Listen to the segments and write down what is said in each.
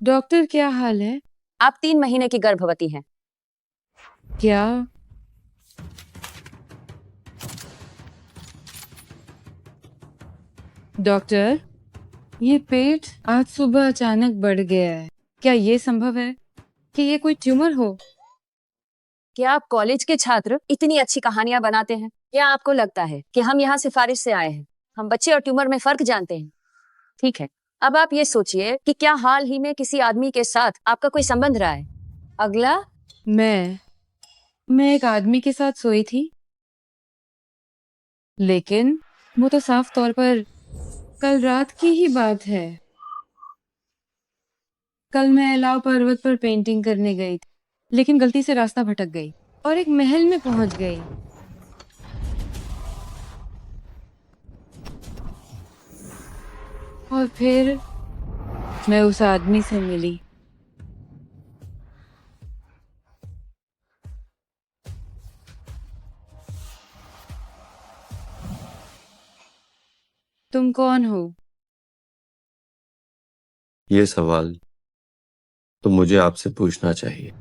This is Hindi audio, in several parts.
डॉक्टर क्या हाल है? आप 3 महीने की गर्भवती हैं। क्या? डॉक्टर, ये पेट आज सुबह अचानक बढ़ गया है। क्या ये संभव है कि ये कोई ट्यूमर हो? क्या आप कॉलेज के छात्र इतनी अच्छी कहानियां बनाते हैं? क्या आपको लगता है कि हम यहाँ सिफारिश से आए हैं? हम बच्चे और ट्यूमर में फर्क जानते हैं। ठीक है, अब आप ये सोचिए कि क्या हाल ही में किसी आदमी के साथ आपका कोई संबंध रहा है? अगला। मैं एक आदमी के साथ सोई थी, लेकिन वो तो साफ तौर पर कल रात की ही बात है। कल मैं एलाव पर्वत पर पेंटिंग करने गई थी, लेकिन गलती से रास्ता भटक गई और एक महल में पहुंच गई। और फिर मैं उस आदमी से मिली। तुम कौन हो? ये सवाल तो मुझे आपसे पूछना चाहिए।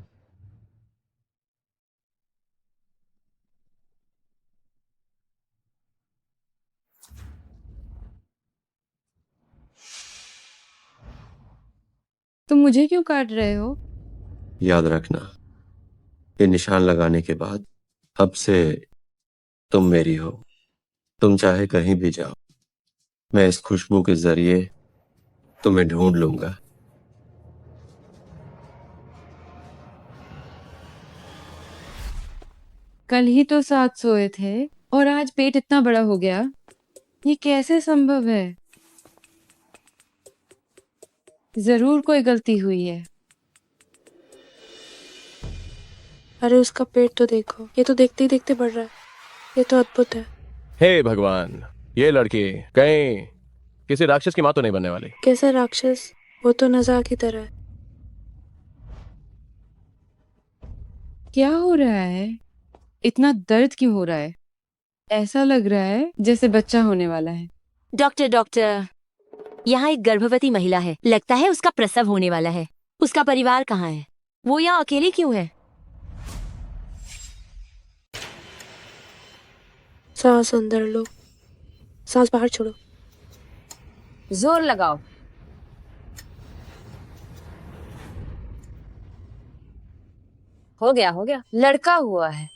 तुम मुझे क्यों काट रहे हो? याद रखना, ये निशान लगाने के बाद अब से तुम मेरी हो। तुम चाहे कहीं भी जाओ, मैं इस खुशबू के जरिए तुम्हें ढूंढ लूंगा। कल ही तो साथ सोए थे और आज पेट इतना बड़ा हो गया। ये कैसे संभव है? जरूर कोई गलती हुई है। अरे उसका पेट तो देखो, ये तो देखते ही देखते बढ़ रहा है। ये तो अद्भुत है। हे भगवान, ये लड़की कहीं किसी राक्षस की माँ तो नहीं बनने वाली। कैसा राक्षस? वो तो नज़ा की तरह है। क्या हो रहा है? इतना दर्द क्यों हो रहा है? ऐसा लग रहा है जैसे बच्चा होने वाला है। डॉक्टर डॉक्टर, यहाँ एक गर्भवती महिला है। लगता है उसका प्रसव होने वाला है। उसका परिवार कहाँ है? वो यहाँ अकेली क्यों है? सांस अंदर लो, सांस बाहर छोड़ो। जोर लगाओ। हो गया, हो गया। लड़का हुआ है।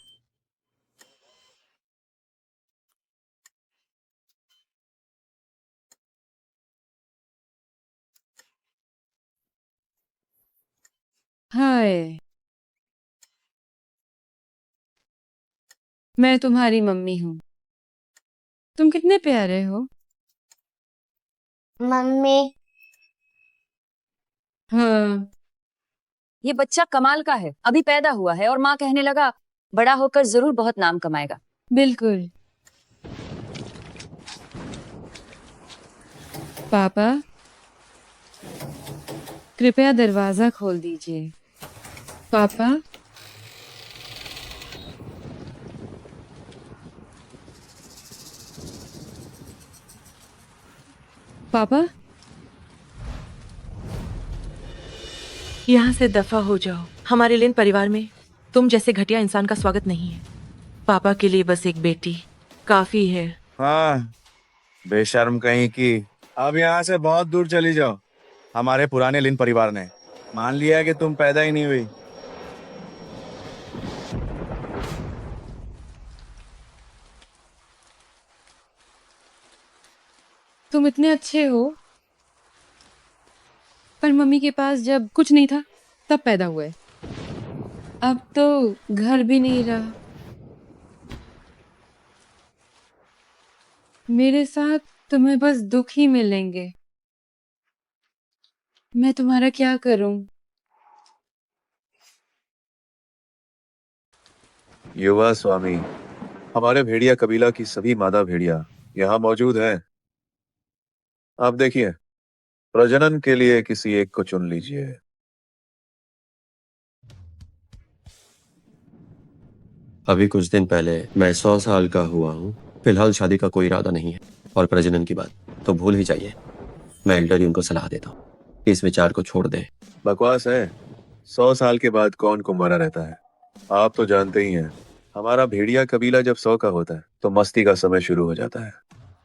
हाय, मैं तुम्हारी मम्मी हूँ। तुम कितने प्यारे हो। मम्मी। हाँ, ये बच्चा कमाल का है। अभी पैदा हुआ है और माँ कहने लगा बड़ा होकर जरूर बहुत नाम कमाएगा। बिल्कुल। पापा, कृपया दरवाजा खोल दीजिए। पापा, पापा, यहाँ से दफा हो जाओ। हमारे लिन परिवार में तुम जैसे घटिया इंसान का स्वागत नहीं है। पापा के लिए बस एक बेटी काफी है। हाँ, बेशर्म कहीं की। अब यहाँ से बहुत दूर चली जाओ। हमारे पुराने लिन परिवार ने मान लिया कि तुम पैदा ही नहीं हुई। तुम इतने अच्छे हो, पर मम्मी के पास जब कुछ नहीं था तब पैदा हुए। अब तो घर भी नहीं रहा। मेरे साथ तुम्हें बस दुख ही मिलेंगे। मैं तुम्हारा क्या करूं? युवा स्वामी, हमारे भेड़िया कबीला की सभी मादा भेड़िया यहाँ मौजूद है। आप देखिए, प्रजनन के लिए किसी एक को चुन लीजिए। अभी कुछ दिन पहले मैं 100 साल का हुआ हूँ। फिलहाल शादी का कोई इरादा नहीं है, और प्रजनन की बात तो भूल ही जाइए। मैं एल्डर ही उनको सलाह देता हूँ। कि इस विचार को छोड़ दे। बकवास है। 100 साल के बाद कौन कुंवारा रहता है? आप तो जानते ही हैं, हमारा भेड़िया कबीला जब 100 का होता है तो मस्ती का समय शुरू हो जाता है।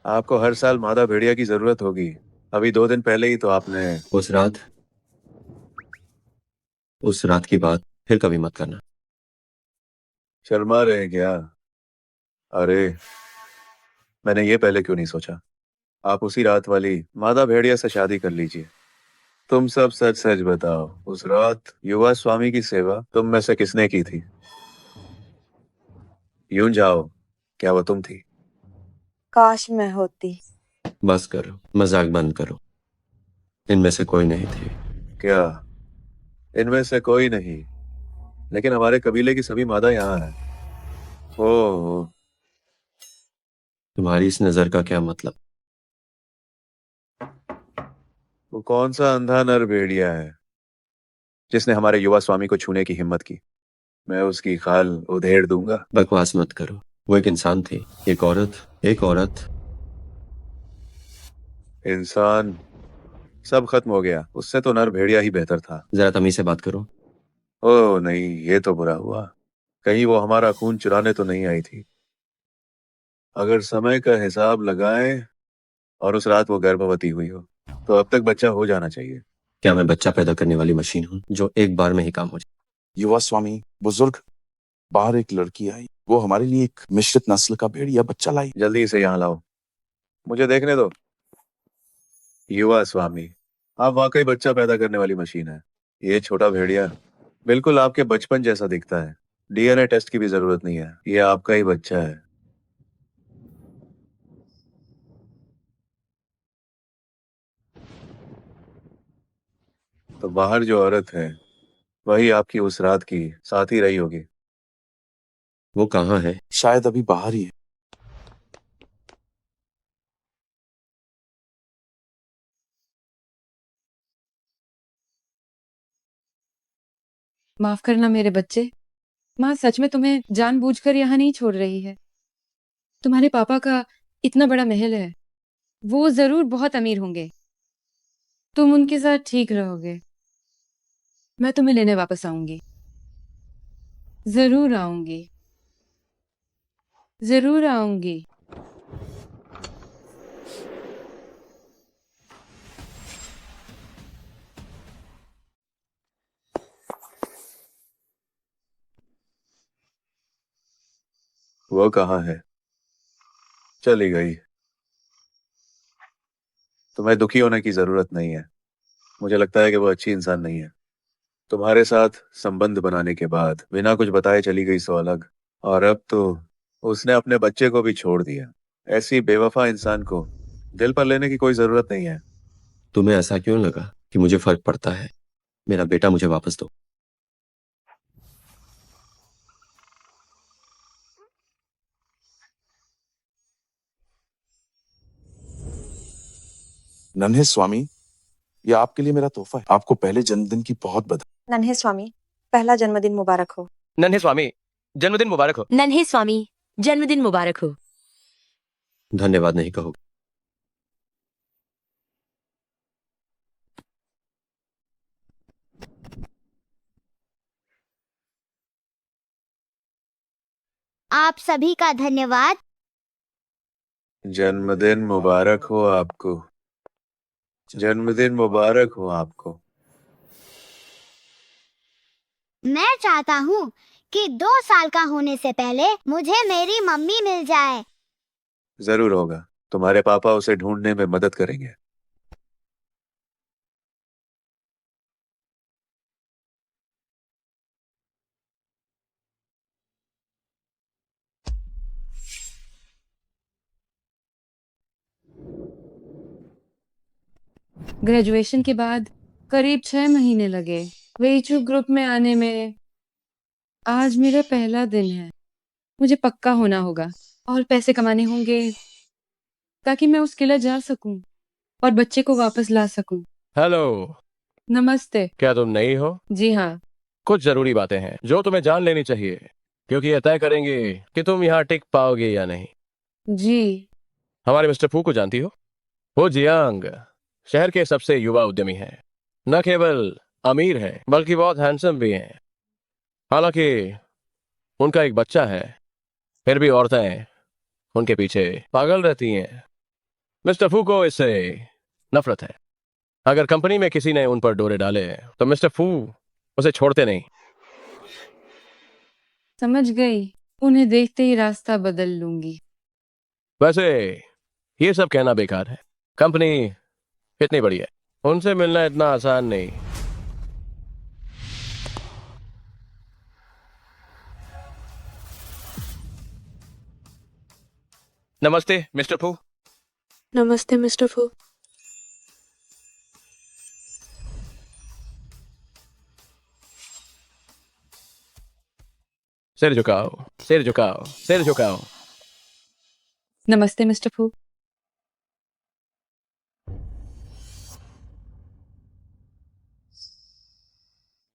आपको हर साल मादा भेड़िया की जरूरत होगी। अभी 2 दिन पहले ही तो आपने उस रात की बात फिर कभी मत करना। शर्मा रहे क्या? अरे, मैंने ये पहले क्यों नहीं सोचा? आप उसी रात वाली मादा भेड़िया से शादी कर लीजिए। तुम सब सच सच बताओ, उस रात युवा स्वामी की सेवा तुम में से किसने की थी? यूं जाओ, क्या वो तुम थी? काश मैं होती। बस करो, मजाक बंद करो। इनमें से कोई नहीं थी। क्या इनमें से कोई नहीं? लेकिन हमारे कबीले की सभी मादा यहाँ है। ओह, तुम्हारी इस नजर का क्या मतलब? वो कौन सा अंधा नर भेड़िया है जिसने हमारे युवा स्वामी को छूने की हिम्मत की? मैं उसकी खाल उधेड़ दूंगा। बकवास मत करो। वो एक इंसान थी। एक औरत। इंसान सब खत्म हो गया, उससे तो नर भेड़िया ही बेहतर था। जरा तमीज से बात करो। ओह नहीं, ये तो बुरा हुआ। कहीं वो हमारा खून चुराने तो नहीं आई थी? अगर समय का हिसाब लगाएं और उस रात वो गर्भवती हुई हो तो अब तक बच्चा हो जाना चाहिए। क्या मैं बच्चा पैदा करने वाली मशीन हूँ जो एक बार में ही काम हो जाए? युवा स्वामी बुजुर्ग, बाहर एक लड़की आई, वो हमारे लिए एक मिश्रित नस्ल का भेड़िया बच्चा लाई। जल्दी इसे यहाँ लाओ, मुझे देखने दो। युवा स्वामी, आप वाकई बच्चा पैदा करने वाली मशीन है। ये छोटा भेड़िया बिल्कुल आपके बचपन जैसा दिखता है। डीएनए टेस्ट की भी जरूरत नहीं है, ये आपका ही बच्चा है। तो बाहर जो औरत है वही आपकी उस रात की साथी रही होगी। वो कहाँ है? शायद अभी बाहर ही है। माफ करना मेरे बच्चे। माँ सच में तुम्हें जानबूझकर यहाँ नहीं छोड़ रही है। तुम्हारे पापा का इतना बड़ा महल है, वो जरूर बहुत अमीर होंगे। तुम उनके साथ ठीक रहोगे। मैं तुम्हें लेने वापस आऊंगी, जरूर आऊंगी, जरूर आऊंगी। वो कहाँ है? चली गई। तुम्हें दुखी होने की जरूरत नहीं है। मुझे लगता है कि वो अच्छी इंसान नहीं है। तुम्हारे साथ संबंध बनाने के बाद बिना कुछ बताए चली गई सो अलग, और अब तो उसने अपने बच्चे को भी छोड़ दिया। ऐसी बेवफा इंसान को दिल पर लेने की कोई जरूरत नहीं है। तुम्हें ऐसा क्यों लगा कि मुझे फर्क पड़ता है? मेरा बेटा मुझे वापस दो। नन्हे स्वामी, ये आपके लिए मेरा तोहफा है। आपको पहले जन्मदिन की बहुत बधाई। नन्हे स्वामी, पहला जन्मदिन मुबारक हो। नन्हे स्वामी, जन्मदिन मुबारक हो। नन्हे स्वामी, जन्मदिन मुबारक हो। धन्यवाद नहीं कहोगे? आप सभी का धन्यवाद। जन्मदिन मुबारक हो आपको। जन्मदिन मुबारक हो आपको। मैं चाहता हूँ कि 2 साल का होने से पहले मुझे मेरी मम्मी मिल जाए। जरूर होगा। तुम्हारे पापा उसे ढूंढने में मदद करेंगे। ग्रेजुएशन के बाद करीब 6 महीने लगे वेचू ग्रुप में आने में। आज मेरा पहला दिन है। मुझे पक्का होना होगा और पैसे कमाने होंगे ताकि मैं उस किला जा सकूं और बच्चे को वापस ला सकूं। हेलो, नमस्ते। क्या तुम नई हो? जी हाँ। कुछ जरूरी बातें हैं जो तुम्हें जान लेनी चाहिए, क्योंकि ये तय करेंगे कि तुम यहाँ टिक पाओगे या नहीं। जी। हमारे मिस्टर फू को जानती हो? वो जियांग शहर के सबसे युवा उद्यमी हैं। न केवल अमीर हैं बल्कि बहुत हैंडसम भी हैं। हालांकि उनका एक बच्चा है, फिर भी औरतें उनके पीछे पागल रहती हैं। मिस्टर फू को इससे नफरत है। अगर कंपनी में किसी ने उन पर डोरे डाले तो मिस्टर फू उसे छोड़ते नहीं। समझ गई, उन्हें देखते ही रास्ता बदल लूंगी। वैसे ये सब कहना बेकार है। कंपनी इतनी बड़ी है, उनसे मिलना इतना आसान नहीं। नमस्ते मिस्टर फू। नमस्ते मिस्टर फू। सिर झुकाओ, सिर झुकाओ, सिर झुकाओ। नमस्ते मिस्टर फू।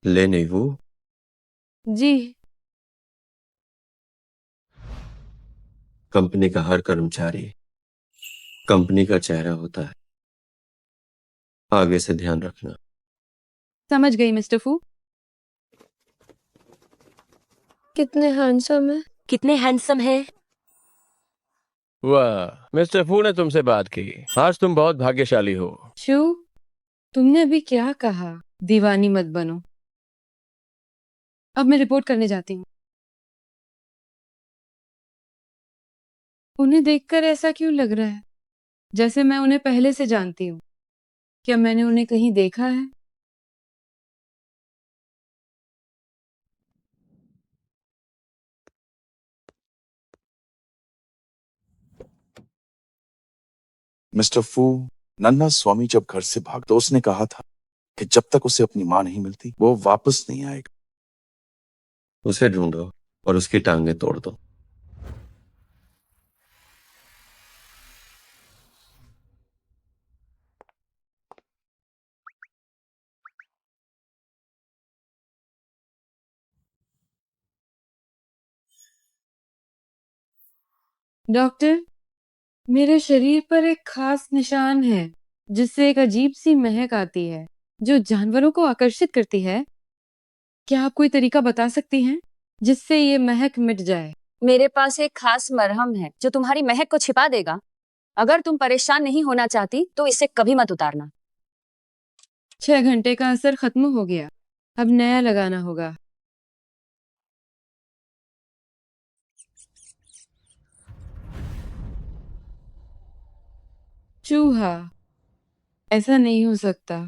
लेने वो जी। कंपनी का हर कर्मचारी कंपनी का चेहरा होता है, आगे से ध्यान रखना। समझ गई मिस्टर फू। कितने हैंडसम है। कितने हैंडसम है। वाह, मिस्टर फू ने तुमसे बात की। आज तुम बहुत भाग्यशाली हो। शू, तुमने अभी क्या कहा? दीवानी मत बनो। अब मैं रिपोर्ट करने जाती हूँ। उन्हें देखकर ऐसा क्यों लग रहा है जैसे मैं उन्हें पहले से जानती हूँ? क्या मैंने उन्हें कहीं देखा है? मिस्टर फू, नन्ना स्वामी जब घर से भाग तो उसने कहा था कि जब तक उसे अपनी मां नहीं मिलती वो वापस नहीं आएगा। उसे ढूंढो और उसकी टांगे तोड़ दो। डॉक्टर, मेरे शरीर पर एक खास निशान है जिससे एक अजीब सी महक आती है जो जानवरों को आकर्षित करती है। क्या आप कोई तरीका बता सकती हैं जिससे ये महक मिट जाए? मेरे पास एक खास मरहम है जो तुम्हारी महक को छिपा देगा। अगर तुम परेशान नहीं होना चाहती तो इसे कभी मत उतारना। 6 घंटे का असर खत्म हो गया, अब नया लगाना होगा। चूहा, ऐसा नहीं हो सकता।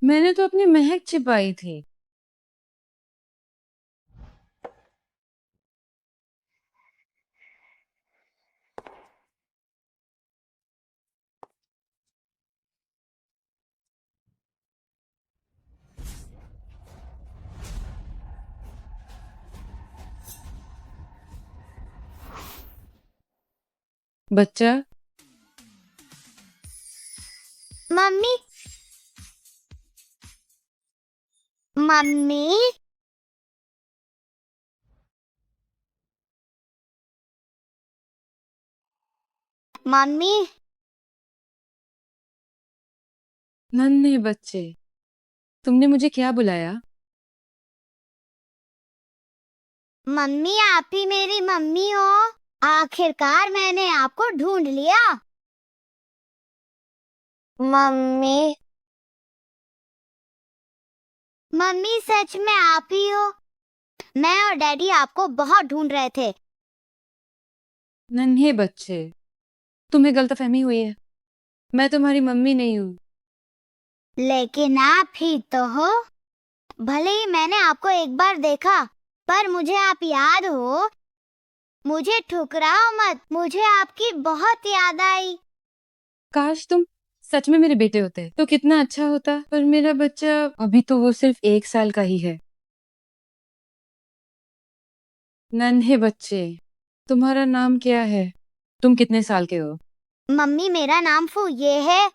मैंने तो अपनी महक छिपाई थी। बच्चा, मम्मी, मम्मी, मम्मी, नन्हे बच्चे, तुमने मुझे क्या बुलाया? मम्मी, आप ही मेरी मम्मी हो। आखिरकार मैंने आपको ढूंढ लिया। मम्मी, मम्मी, सच में आप ही हो। मैं और डैडी आपको बहुत ढूंढ रहे थे। नन्हे बच्चे, तुम्हें गलतफहमी हुई है। मैं तुम्हारी मम्मी नहीं हूँ। लेकिन आप ही तो हो। भले ही मैंने आपको एक बार देखा, पर मुझे आप याद हो। मुझे ठुकराओ मत, मुझे आपकी बहुत याद आई। काश तुम सच में मेरे बेटे होते तो कितना अच्छा होता, पर मेरा बच्चा अभी तो वो सिर्फ 1 साल का ही है। नन्हे बच्चे, तुम्हारा नाम क्या है? तुम कितने साल के हो? मम्मी, मेरा नाम फू ये है।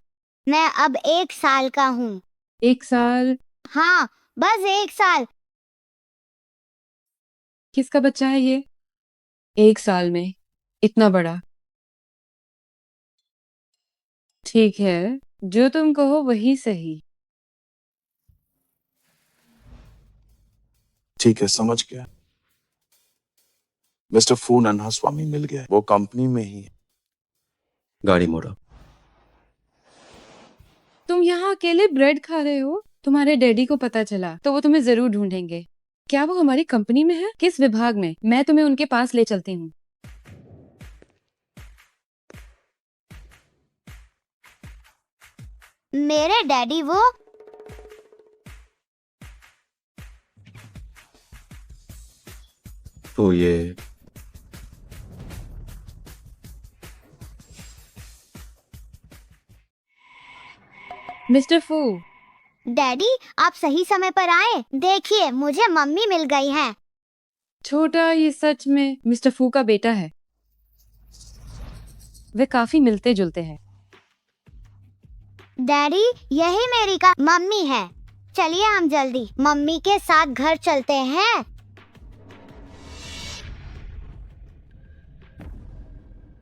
मैं अब 1 साल का हूँ। 1 साल? हाँ, बस 1 साल। किसका बच्चा है ये? 1 साल में इतना बड़ा? ठीक है, जो तुम कहो वही सही। ठीक है, समझ गया। मिस्टर फू नन्हा स्वामी मिल गया, वो कंपनी में ही है। गाड़ी मोड़ो। तुम यहाँ अकेले ब्रेड खा रहे हो? तुम्हारे डैडी को पता चला तो वो तुम्हें जरूर ढूंढेंगे। क्या वो हमारी कंपनी में है? किस विभाग में? मैं तुम्हें उनके पास ले चलती हूँ। मेरे डैडी वो तो ये मिस्टर फू, डैडी, आप सही समय पर आए। देखिए, मुझे मम्मी मिल गई है। छोटा ये सच में मिस्टर फू का बेटा है। वे काफी मिलते जुलते हैं। डैडी, यही मेरी का मम्मी है। चलिए हम जल्दी मम्मी के साथ घर चलते हैं।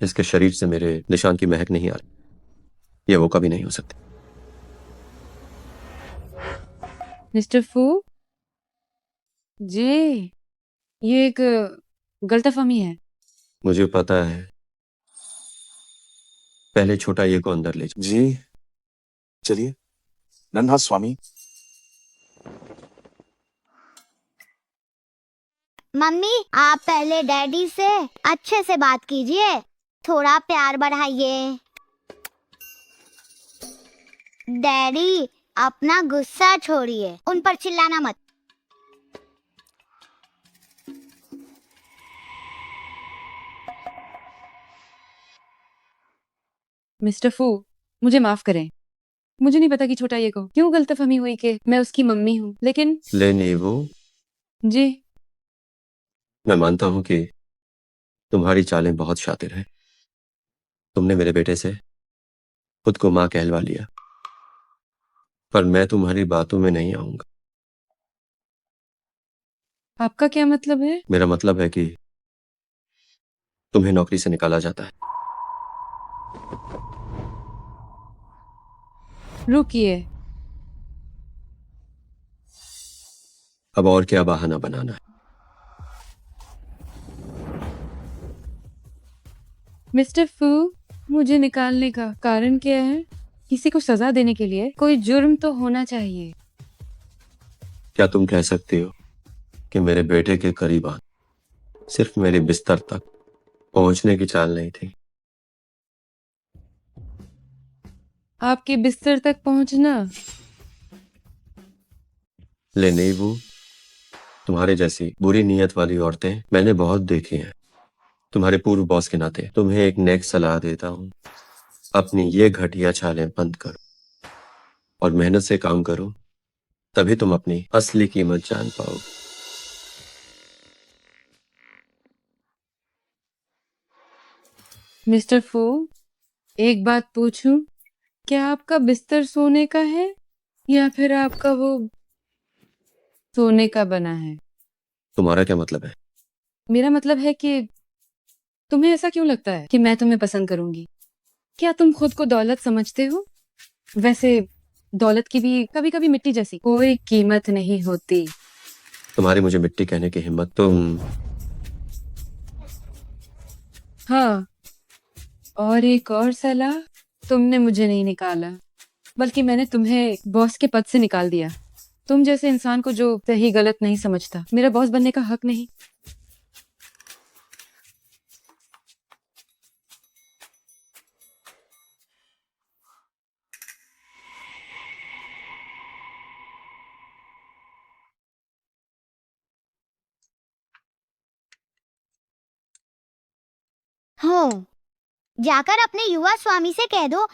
इसके शरीर से मेरे निशान की महक नहीं आ रही। ये वो कभी नहीं हो सकती। मिस्टर फू जी, ये एक गलतफहमी है। मुझे पता है। पहले छोटा ये को अंदर ले जाओ। जी चलिए। नन्हा स्वामी, मम्मी, आप पहले डैडी से अच्छे से बात कीजिए। थोड़ा प्यार बढ़ाइए। डैडी, अपना गुस्सा छोड़िए। उन पर चिल्लाना मत। मिस्टर फू, मुझे माफ करें। मुझे नहीं पता कि छोटा ये को क्यों गलतफहमी हुई कि मैं उसकी मम्मी हूँ, लेकिन लेनी वो जी, मैं मानता हूं कि तुम्हारी चालें बहुत शातिर हैं। तुमने मेरे बेटे से खुद को मां कहलवा लिया, पर मैं तुम्हारी बातों में नहीं आऊंगा। आपका क्या मतलब है? मेरा मतलब है कि तुम्हें नौकरी से निकाला जाता है। रुकिए, अब और क्या बहाना बनाना है? मिस्टर फू, मुझे निकालने का कारण क्या है? किसी को सजा देने के लिए कोई जुर्म तो होना चाहिए। क्या तुम कह सकती हो कि मेरे बेटे के करीब आ सिर्फ मेरे बिस्तर तक पहुंचने की चाल नहीं थी? आपके बिस्तर तक पहुंचना? ले नहीं वो तुम्हारे जैसी बुरी नीयत वाली औरतें मैंने बहुत देखी हैं। तुम्हारे पूर्व बॉस के नाते तुम्हें एक नेक सलाह देता हूं। अपनी ये घटिया चालें बंद करो और मेहनत से काम करो, तभी तुम अपनी असली कीमत जान पाओ। मिस्टर फू, एक बात पूछूं? क्या आपका बिस्तर सोने का है या फिर आपका वो सोने का बना है? तुम्हारा क्या मतलब है? मेरा मतलब है कि तुम्हें ऐसा क्यों लगता है कि मैं तुम्हें पसंद करूंगी? क्या तुम खुद को दौलत समझते हो? वैसे दौलत की भी कभी कभी मिट्टी जैसी कोई कीमत नहीं होती। तुम्हारी मुझे मिट्टी कहने की हिम्मत तुम। हाँ, और एक और सलाह, तुमने मुझे नहीं निकाला बल्कि मैंने तुम्हें बॉस के पद से निकाल दिया। तुम जैसे इंसान को जो सही गलत नहीं समझता, मेरा बॉस बनने का हक नहीं। हो, जाकर अपने युवा स्वामी से कह दो,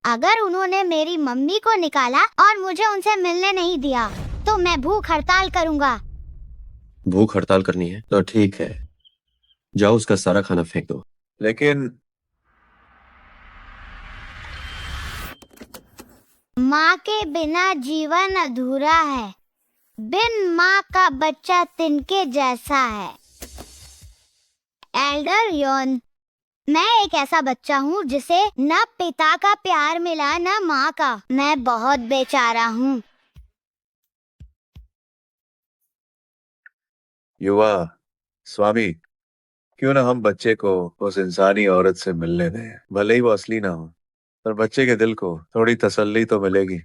अगर उन्होंने मेरी मम्मी को निकाला और मुझे उनसे मिलने नहीं दिया तो मैं भूख हड़ताल करूंगा। भूख हड़ताल करनी है तो ठीक है, जाओ उसका सारा खाना फेंक दो। लेकिन माँ के बिना जीवन अधूरा है। बिन माँ का बच्चा तिनके जैसा है। एल्डर योन, मैं एक ऐसा बच्चा हूँ जिसे न पिता का प्यार मिला न माँ का। मैं बहुत बेचारा हूँ। युवा स्वामी, क्यों ना हम बच्चे को उस इंसानी औरत से मिलने दें। भले ही वो असली ना हो, पर बच्चे के दिल को थोड़ी तसल्ली तो मिलेगी।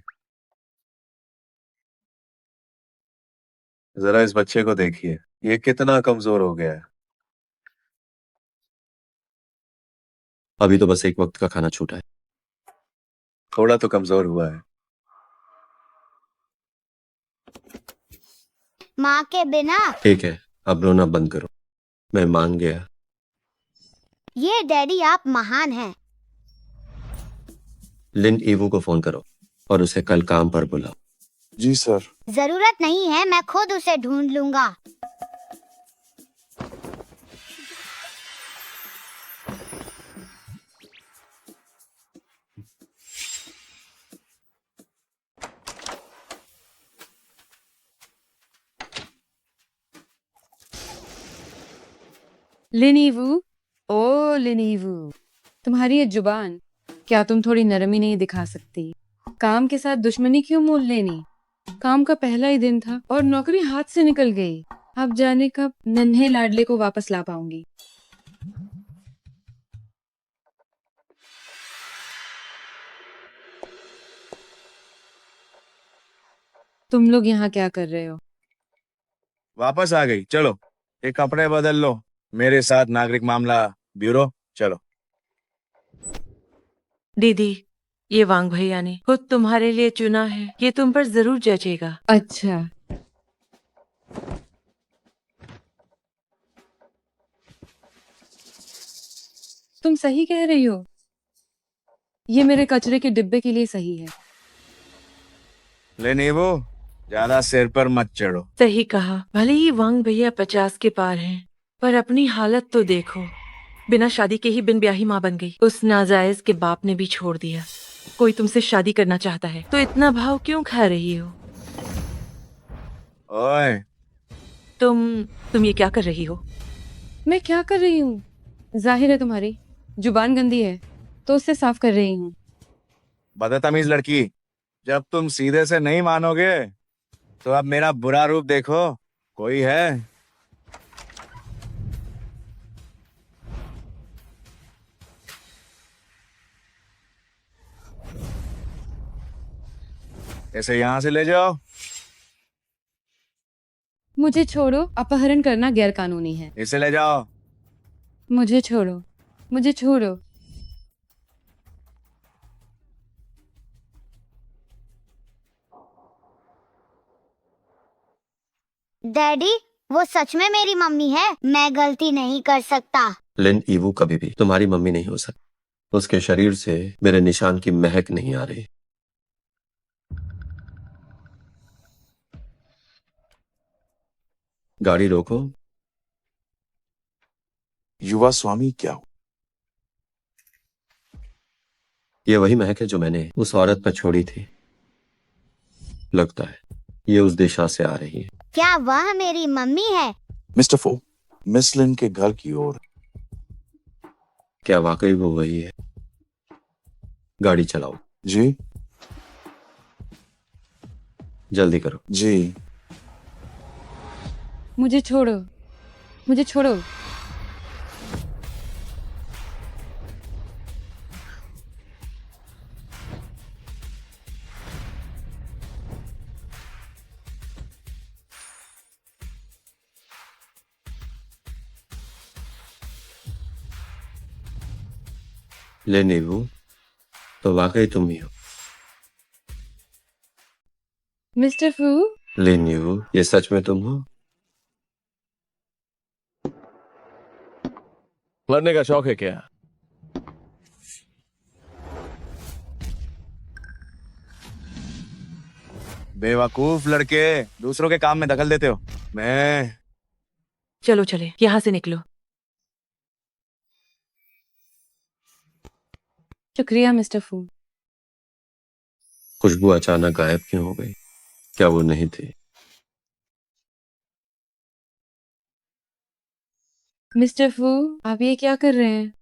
जरा इस बच्चे को देखिए, ये कितना कमजोर हो गया है। अभी तो बस एक वक्त का खाना छूटा है। थोड़ा तो कमजोर हुआ है। माँ के बिना ठीक है, अब रोना बंद करो। मैं मान गया। ये डैडी आप महान हैं। लिन ईवू को फोन करो और उसे कल काम पर बुलाओ। जी सर। जरूरत नहीं है, मैं खुद उसे ढूंढ लूंगा। लिनीवू, ओ लिनीवू, तुम्हारी ये जुबान, क्या तुम थोड़ी नरमी नहीं दिखा सकती? काम के साथ दुश्मनी क्यों मोल लेनी? काम का पहला ही दिन था और नौकरी हाथ से निकल गई। अब जाने कब नन्हे लाडले को वापस ला पाऊंगी। तुम लोग यहाँ क्या कर रहे हो? वापस आ गई, चलो ये कपड़े बदल लो। मेरे साथ नागरिक मामला ब्यूरो चलो। दीदी, ये वांग भैया ने खुद तुम्हारे लिए चुना है, ये तुम पर जरूर जचेगा। अच्छा, तुम सही कह रही हो। ये मेरे कचरे के डिब्बे के लिए सही है। ले नीबू, ज्यादा सिर पर मत चढ़ो। सही कहा, भले ही वांग भैया 50 के पार हैं, पर अपनी हालत तो देखो। बिना शादी के ही बिन ब्याही माँ बन गई। उस नाजायज के बाप ने भी छोड़ दिया। कोई तुमसे शादी करना चाहता है तो इतना भाव क्यों खा रही हो? ओए, तुम ये क्या कर रही हो? मैं क्या कर रही हूँ? जाहिर है तुम्हारी जुबान गंदी है, तो उससे साफ कर रही हूँ। बदतमीज लड़की, जब तुम सीधे से नहीं मानोगे तो अब मेरा बुरा रूप देखो। कोई है? ऐसे यहाँ से ले जाओ। मुझे छोड़ो, अपहरण करना गैर कानूनी है। इसे ले जाओ। मुझे छोड़ो, मुझे छोड़ो। डैडी, वो सच में मेरी मम्मी है। मैं गलती नहीं कर सकता। लिन ईवू कभी भी तुम्हारी मम्मी नहीं हो सकती। उसके शरीर से मेरे निशान की महक नहीं आ रही। गाड़ी रोको। युवा स्वामी, क्या हो? ये वही महक है जो मैंने उस औरत पर छोड़ी थी। लगता है ये उस दिशा से आ रही है। क्या वह मेरी मम्मी है? मिस्टर फो, मिस लिन के घर की ओर। क्या वाकई वो वही है? गाड़ी चलाओ। जी जल्दी करो। जी। मुझे छोड़ो, मुझे छोड़ो। लिन ईवू, तो वाकई तुम ही हो। मिस्टर फू, लिन ईवू, ये सच में तुम हो? लड़ने का शौक है क्या? बेवकूफ लड़के, दूसरों के काम में दखल देते हो। मैं चलो चले, यहाँ से निकलो। शुक्रिया मिस्टर फू। खुशबू अचानक गायब क्यों हो गई? क्या वो नहीं थी? मिस्टर फू, आप ये क्या कर रहे हैं?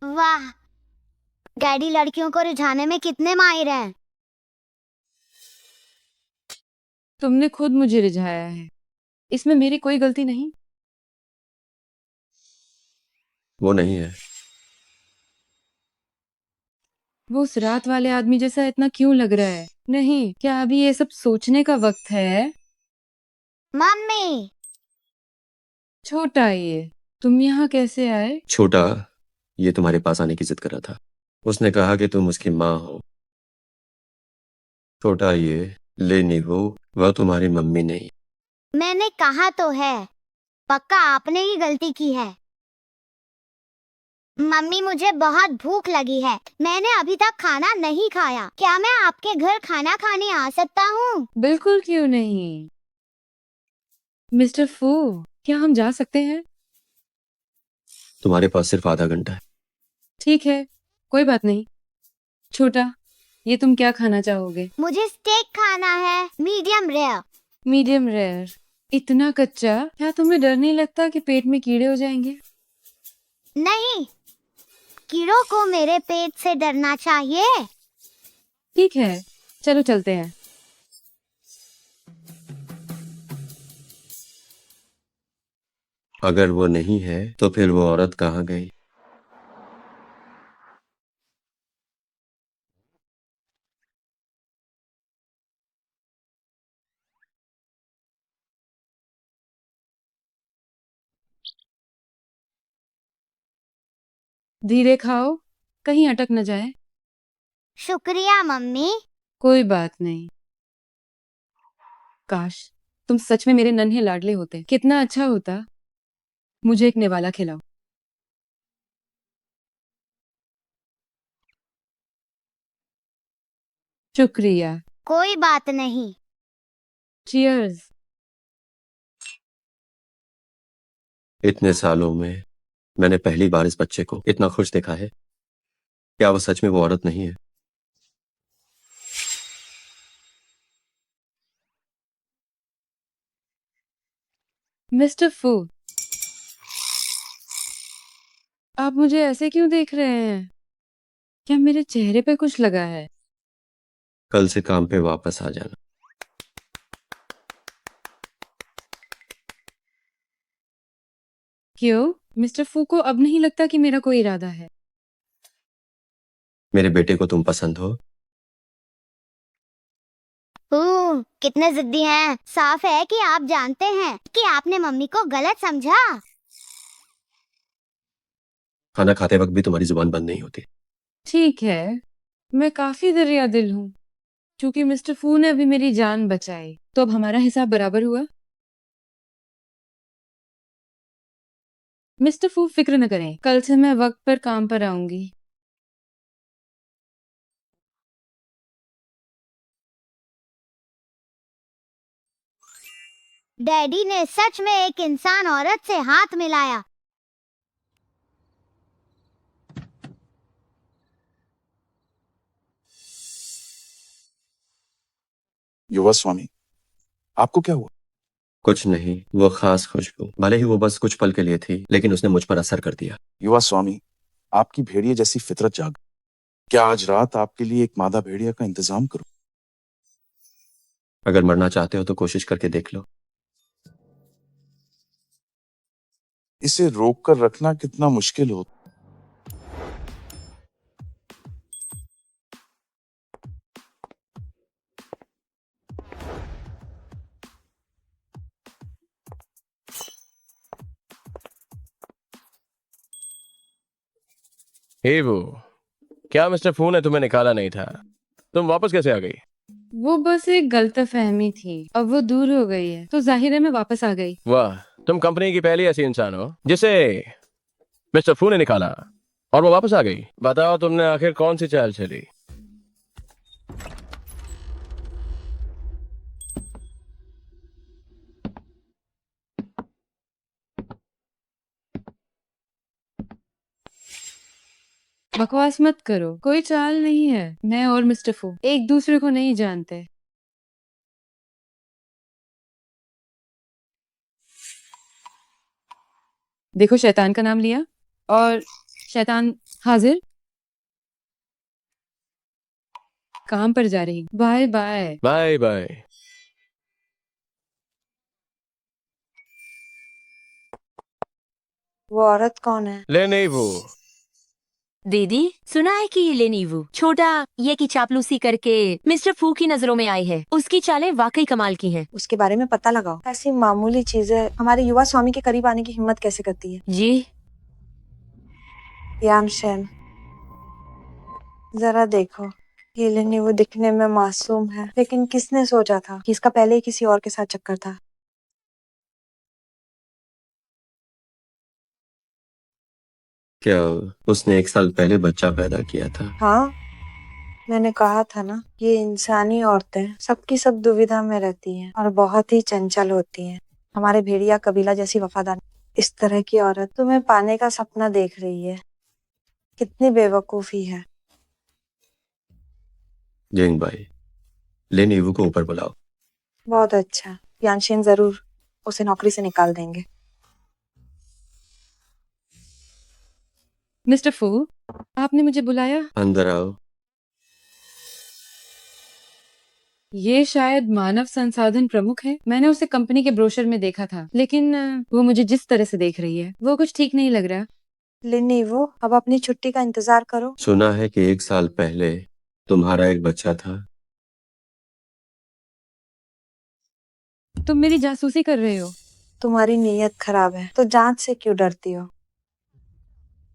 वाह, डैडी लड़कियों को रिझाने में कितने माहिर हैं। तुमने खुद मुझे रिझाया है, इसमें मेरी कोई गलती नहीं। वो नहीं है। वो उस रात वाले आदमी जैसा इतना क्यों लग रहा है? नहीं, क्या अभी ये सब सोचने का वक्त है? मम्मी, छोटा ये, तुम यहाँ कैसे आए? छोटा ये तुम्हारे पास आने की जिद कर रहा था। उसने कहा कि तुम उसकी माँ हो। छोटा ये लेनी वह तुम्हारी मम्मी नहीं। मैंने कहा तो है, पक्का आपने ही गलती की है। मम्मी, मुझे बहुत भूख लगी है, मैंने अभी तक खाना नहीं खाया। क्या मैं आपके घर खाना खाने आ सकता हूँ? बिल्कुल क्यों नहीं। मिस्टर फू, क्या हम जा सकते हैं? तुम्हारे पास सिर्फ आधा घंटा है। ठीक है, कोई बात नहीं। छोटा, ये तुम क्या खाना चाहोगे? मुझे स्टेक खाना है, मीडियम रेयर। Medium rare. इतना कच्चा? क्या तुम्हें डर नहीं लगता कि पेट में कीड़े हो जाएंगे? नहीं, कीड़ों को मेरे पेट से डरना चाहिए। ठीक है, चलो चलते हैं। अगर वो नहीं है तो फिर वो औरत कहाँ गई? धीरे खाओ, कहीं अटक न जाए। शुक्रिया मम्मी। कोई बात नहीं। काश तुम सच में मेरे नन्हे लाडले होते, कितना अच्छा होता। मुझे एक निवाला खिलाओ। शुक्रिया। कोई बात नहीं। चीयर्स। इतने सालों में मैंने पहली बार इस बच्चे को इतना खुश देखा है। क्या वो सच में वो औरत नहीं है? मिस्टर फू, आप मुझे ऐसे क्यों देख रहे हैं? क्या मेरे चेहरे पे कुछ लगा है? कल से काम पे वापस आ जाना। क्यों? मिस्टर फू को अब नहीं लगता कि मेरा कोई इरादा है? मेरे बेटे को तुम पसंद हो? कितने जिद्दी हैं। साफ है कि आप जानते हैं कि आपने मम्मी को गलत समझा। खाना खाते वक्त भी तुम्हारी जुबान बंद नहीं होती। ठीक है, मैं काफी दरिया दिल हूँ। क्योंकि मिस्टर फू ने अभी मेरी जान बचाई, तो अब हमारा हिसाब बराबर हुआ। मिस्टर फू फिक्र न करें, कल से मैं वक्त पर काम पर आऊंगी। डैडी ने सच में एक इंसान औरत से हाथ मिलाया। युवा स्वामी, आपको क्या हुआ? कुछ नहीं, वो खास खुशबू, भले ही वो बस कुछ पल के लिए थी, लेकिन उसने मुझ पर असर कर दिया। युवा स्वामी, आपकी भेड़िए जैसी फितरत जाग। क्या आज रात आपके लिए एक मादा भेड़िया का इंतजाम करूं? अगर मरना चाहते हो तो कोशिश करके देख लो। इसे रोक कर रखना कितना मुश्किल हो। हे वो, क्या मिस्टर फू ने तुम्हें निकाला नहीं था? तुम वापस कैसे आ गई? वो बस एक गलतफहमी थी, अब वो दूर हो गई है, तो जाहिर है मैं वापस आ गई। वाह, तुम कंपनी की पहली ऐसी इंसान हो जिसे मिस्टर फू ने निकाला और वो वापस आ गई। बताओ, तुमने आखिर कौन सी चाल चली? बकवास मत करो, कोई चाल नहीं है। मैं और मिस्टर फू एक दूसरे को नहीं जानते। देखो, शैतान का नाम लिया और शैतान हाजिर। काम पर जा रही। Bye bye. Bye bye. वो औरत कौन है? ले नहीं वो। दीदी, सुना है कि ये लेनीवू छोटा ये की चापलूसी करके मिस्टर फू की नजरों में आई है। उसकी चालें वाकई कमाल की हैं। उसके बारे में पता लगाओ। ऐसी मामूली चीजें हमारे युवा स्वामी के करीब आने की हिम्मत कैसे करती है? जी। यानशेन, जरा देखो, ये लेनीवू दिखने में मासूम है, लेकिन किसने सोचा था कि इसका पहले ही किसी और के साथ चक्कर था? क्या उसने 1 साल पहले बच्चा पैदा किया था? हाँ, मैंने कहा था ना, ये इंसानी औरतें सबकी सब दुविधा में रहती हैं और बहुत ही चंचल होती हैं। हमारे भेड़िया कबीला जैसी वफादार इस तरह की औरत तुम्हें पाने का सपना देख रही है। कितनी बेवकूफी है। जिंग भाई, लेन ईवू को ऊपर बुलाओ। बहुत अच्छा, यानशेन जरूर उसे नौकरी से निकाल देंगे। मिस्टर फू, आपने मुझे बुलाया? अंदर आओ। ये शायद मानव संसाधन प्रमुख है। मैंने उसे कंपनी के ब्रोशर में देखा था, लेकिन वो मुझे जिस तरह से देख रही है वो कुछ ठीक नहीं लग रहा। लेनीवू, अब अपनी छुट्टी का इंतजार करो। सुना है कि 1 साल पहले तुम्हारा एक बच्चा था। तुम मेरी जासूसी कर रहे हो। तुम्हारी नीयत खराब है तो जांच से क्यों डरती हो?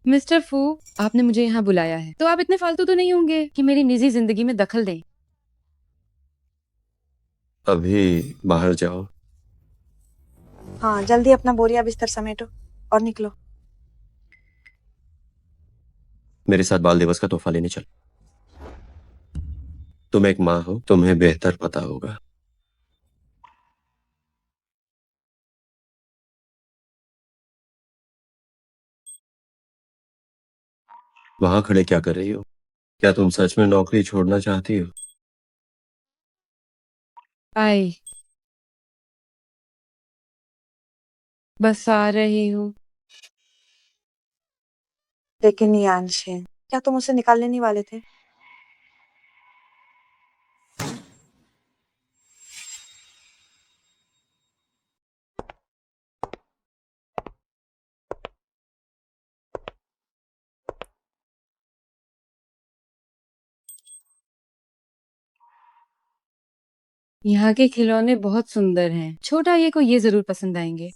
मिस्टर फू, आपने मुझे यहाँ बुलाया है तो आप इतने फालतू तो नहीं होंगे कि मेरी निजी जिंदगी में दखल दें। अभी बाहर जाओ। हाँ, जल्दी अपना बोरिया बिस्तर समेटो और निकलो। मेरे साथ बाल दिवस का तोहफा लेने चलो। तुम एक माँ हो, तुम्हें बेहतर पता होगा। वहां खड़े क्या कर रही हो? क्या तुम सच में नौकरी छोड़ना चाहती हो? आई, बस आ रही हूँ। लेकिन यानशेन, क्या तुम उसे निकालने नहीं वाले थे? यहाँ के खिलौने बहुत सुंदर हैं। छोटा ये को ये जरूर पसंद आएंगे,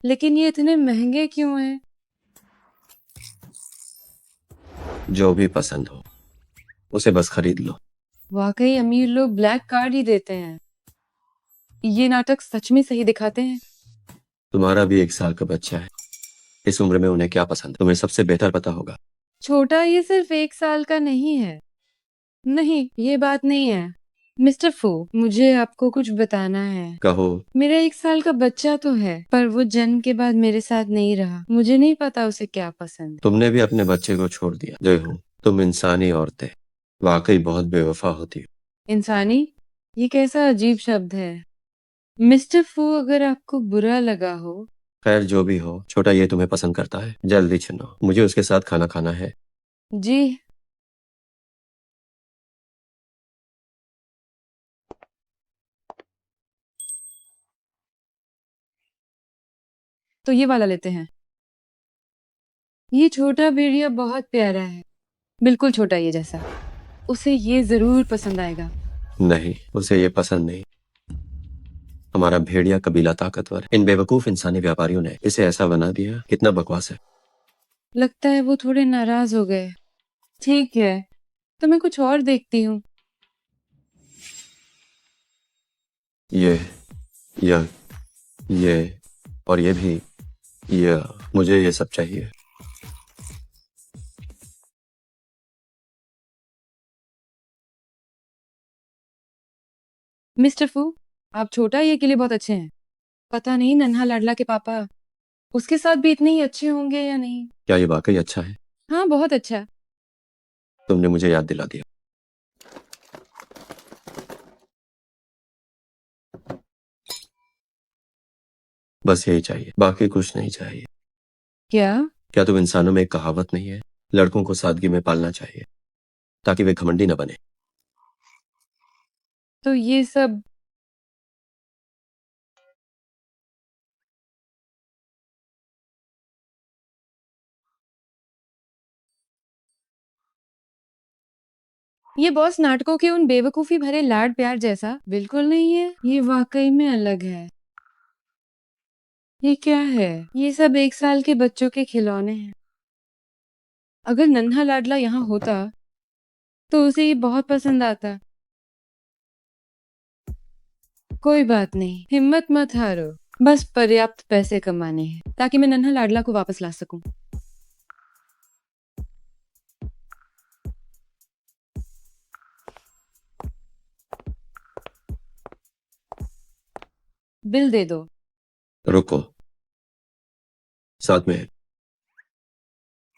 लेकिन ये इतने महंगे क्यों हैं? जो भी पसंद हो उसे बस खरीद लो। वाकई अमीर लोग ब्लैक कार्ड ही देते हैं। ये नाटक सच में सही दिखाते हैं। तुम्हारा भी 1 साल का बच्चा है। इस उम्र में उन्हें क्या पसंद तुम्हें सबसे बेहतर पता होगा। छोटा ये सिर्फ 1 साल का नहीं है। नहीं, ये बात नहीं है। मिस्टर फू, मुझे आपको कुछ बताना है। कहो। मेरा 1 साल का बच्चा तो है, पर वो जन्म के बाद मेरे साथ नहीं रहा। मुझे नहीं पता उसे क्या पसंद है। तुमने भी अपने बच्चे को छोड़ दिया। जय हो, तुम इंसानी औरतें वाकई बहुत बेवफा होती हो। इंसानी, ये कैसा अजीब शब्द है। मिस्टर फू, अगर आपको बुरा लगा हो। खैर जो भी हो, छोटा ये तुम्हें पसंद करता है। जल्दी चुनो, मुझे उसके साथ खाना खाना है। जी। तो ये वाला लेते हैं। ये छोटा भेड़िया बहुत प्यारा है, बिल्कुल छोटा ये जैसा। उसे ये जरूर पसंद आएगा। नहीं, उसे ये पसंद नहीं। हमारा भेड़िया कबीला ताकतवर है। इन बेवकूफ इंसानी व्यापारियों ने इसे ऐसा बना दिया। कितना बकवास है। लगता है वो थोड़े नाराज हो गए। ठीक है, तो मैं कुछ और देखती हूँ। ये यह ये और ये भी। ये मुझे ये सब चाहिए। मिस्टर फू, आप छोटा ये के लिए बहुत अच्छे हैं। पता नहीं नन्हा लाडला के पापा उसके साथ भी इतने ही अच्छे होंगे या नहीं। क्या ये वाकई अच्छा है? हाँ, बहुत अच्छा। तुमने मुझे याद दिला दिया। बस यही चाहिए, बाकी कुछ नहीं चाहिए। क्या? क्या तुम इंसानों में एक कहावत नहीं है, लड़कों को सादगी में पालना चाहिए ताकि वे घमंडी न बने। तो ये सब ये बॉस नाटकों के उन बेवकूफी भरे लाड प्यार जैसा बिल्कुल नहीं है। ये वाकई में अलग है। ये क्या है? ये सब 1 साल के बच्चों के खिलौने हैं। अगर नन्हा लाडला यहाँ होता तो उसे ये बहुत पसंद आता। कोई बात नहीं, हिम्मत मत हारो। बस पर्याप्त पैसे कमाने हैं ताकि मैं नन्हा लाडला को वापस ला सकूं। बिल दे दो। रुको, साथ में है।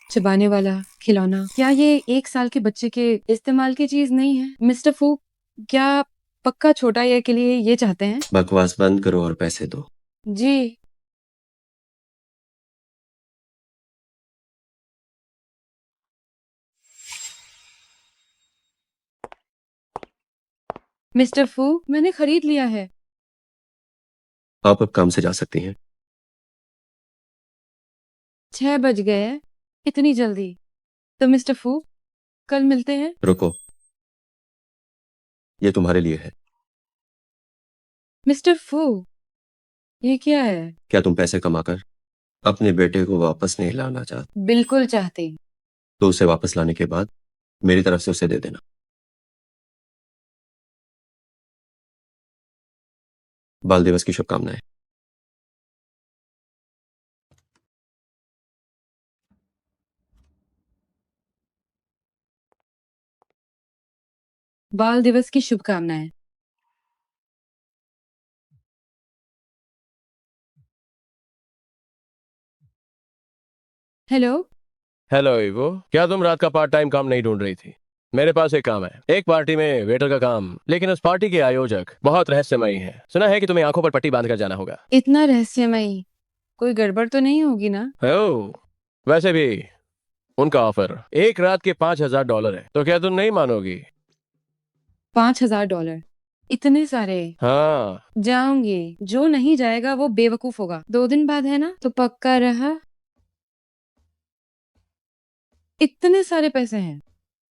चबाने वाला खिलौना। क्या ये 1 साल के बच्चे के इस्तेमाल की चीज नहीं है? मिस्टर फू, क्या पक्का छोटा ये के लिए ये चाहते हैं? बकवास बंद करो और पैसे दो। जी। मिस्टर फू, मैंने खरीद लिया है। आप अब काम से जा सकती हैं। 6 बज गए हैं। इतनी जल्दी? तो मिस्टर फू, कल मिलते हैं। रुको, ये तुम्हारे लिए है। मिस्टर फू, ये क्या है? क्या तुम पैसे कमाकर अपने बेटे को वापस नहीं लाना चाहते? बिल्कुल चाहते। तो उसे वापस लाने के बाद मेरी तरफ से उसे दे देना। बाल दिवस की शुभकामनाएं। बाल दिवस की शुभकामनाएं। हेलो। हेलो ईवो, क्या तुम रात का पार्ट टाइम काम नहीं ढूंढ रही थी? मेरे पास एक काम है, एक पार्टी में वेटर का काम, लेकिन उस पार्टी के आयोजक बहुत रहस्यमयी हैं। सुना है कि तुम्हें आंखों पर पट्टी बांधकर जाना होगा। इतना रहस्यमयी? कोई गड़बड़ तो नहीं होगी ना? ओह, वैसे भी उनका ऑफर एक रात के $5,000 है, तो क्या तुम नहीं मानोगी? $5,000? इतने सारे? हाँ। जाऊंगी। जो नहीं जाएगा वो बेवकूफ होगा। 2 दिन बाद है ना, तो पक्का रहा। इतने सारे पैसे हैं।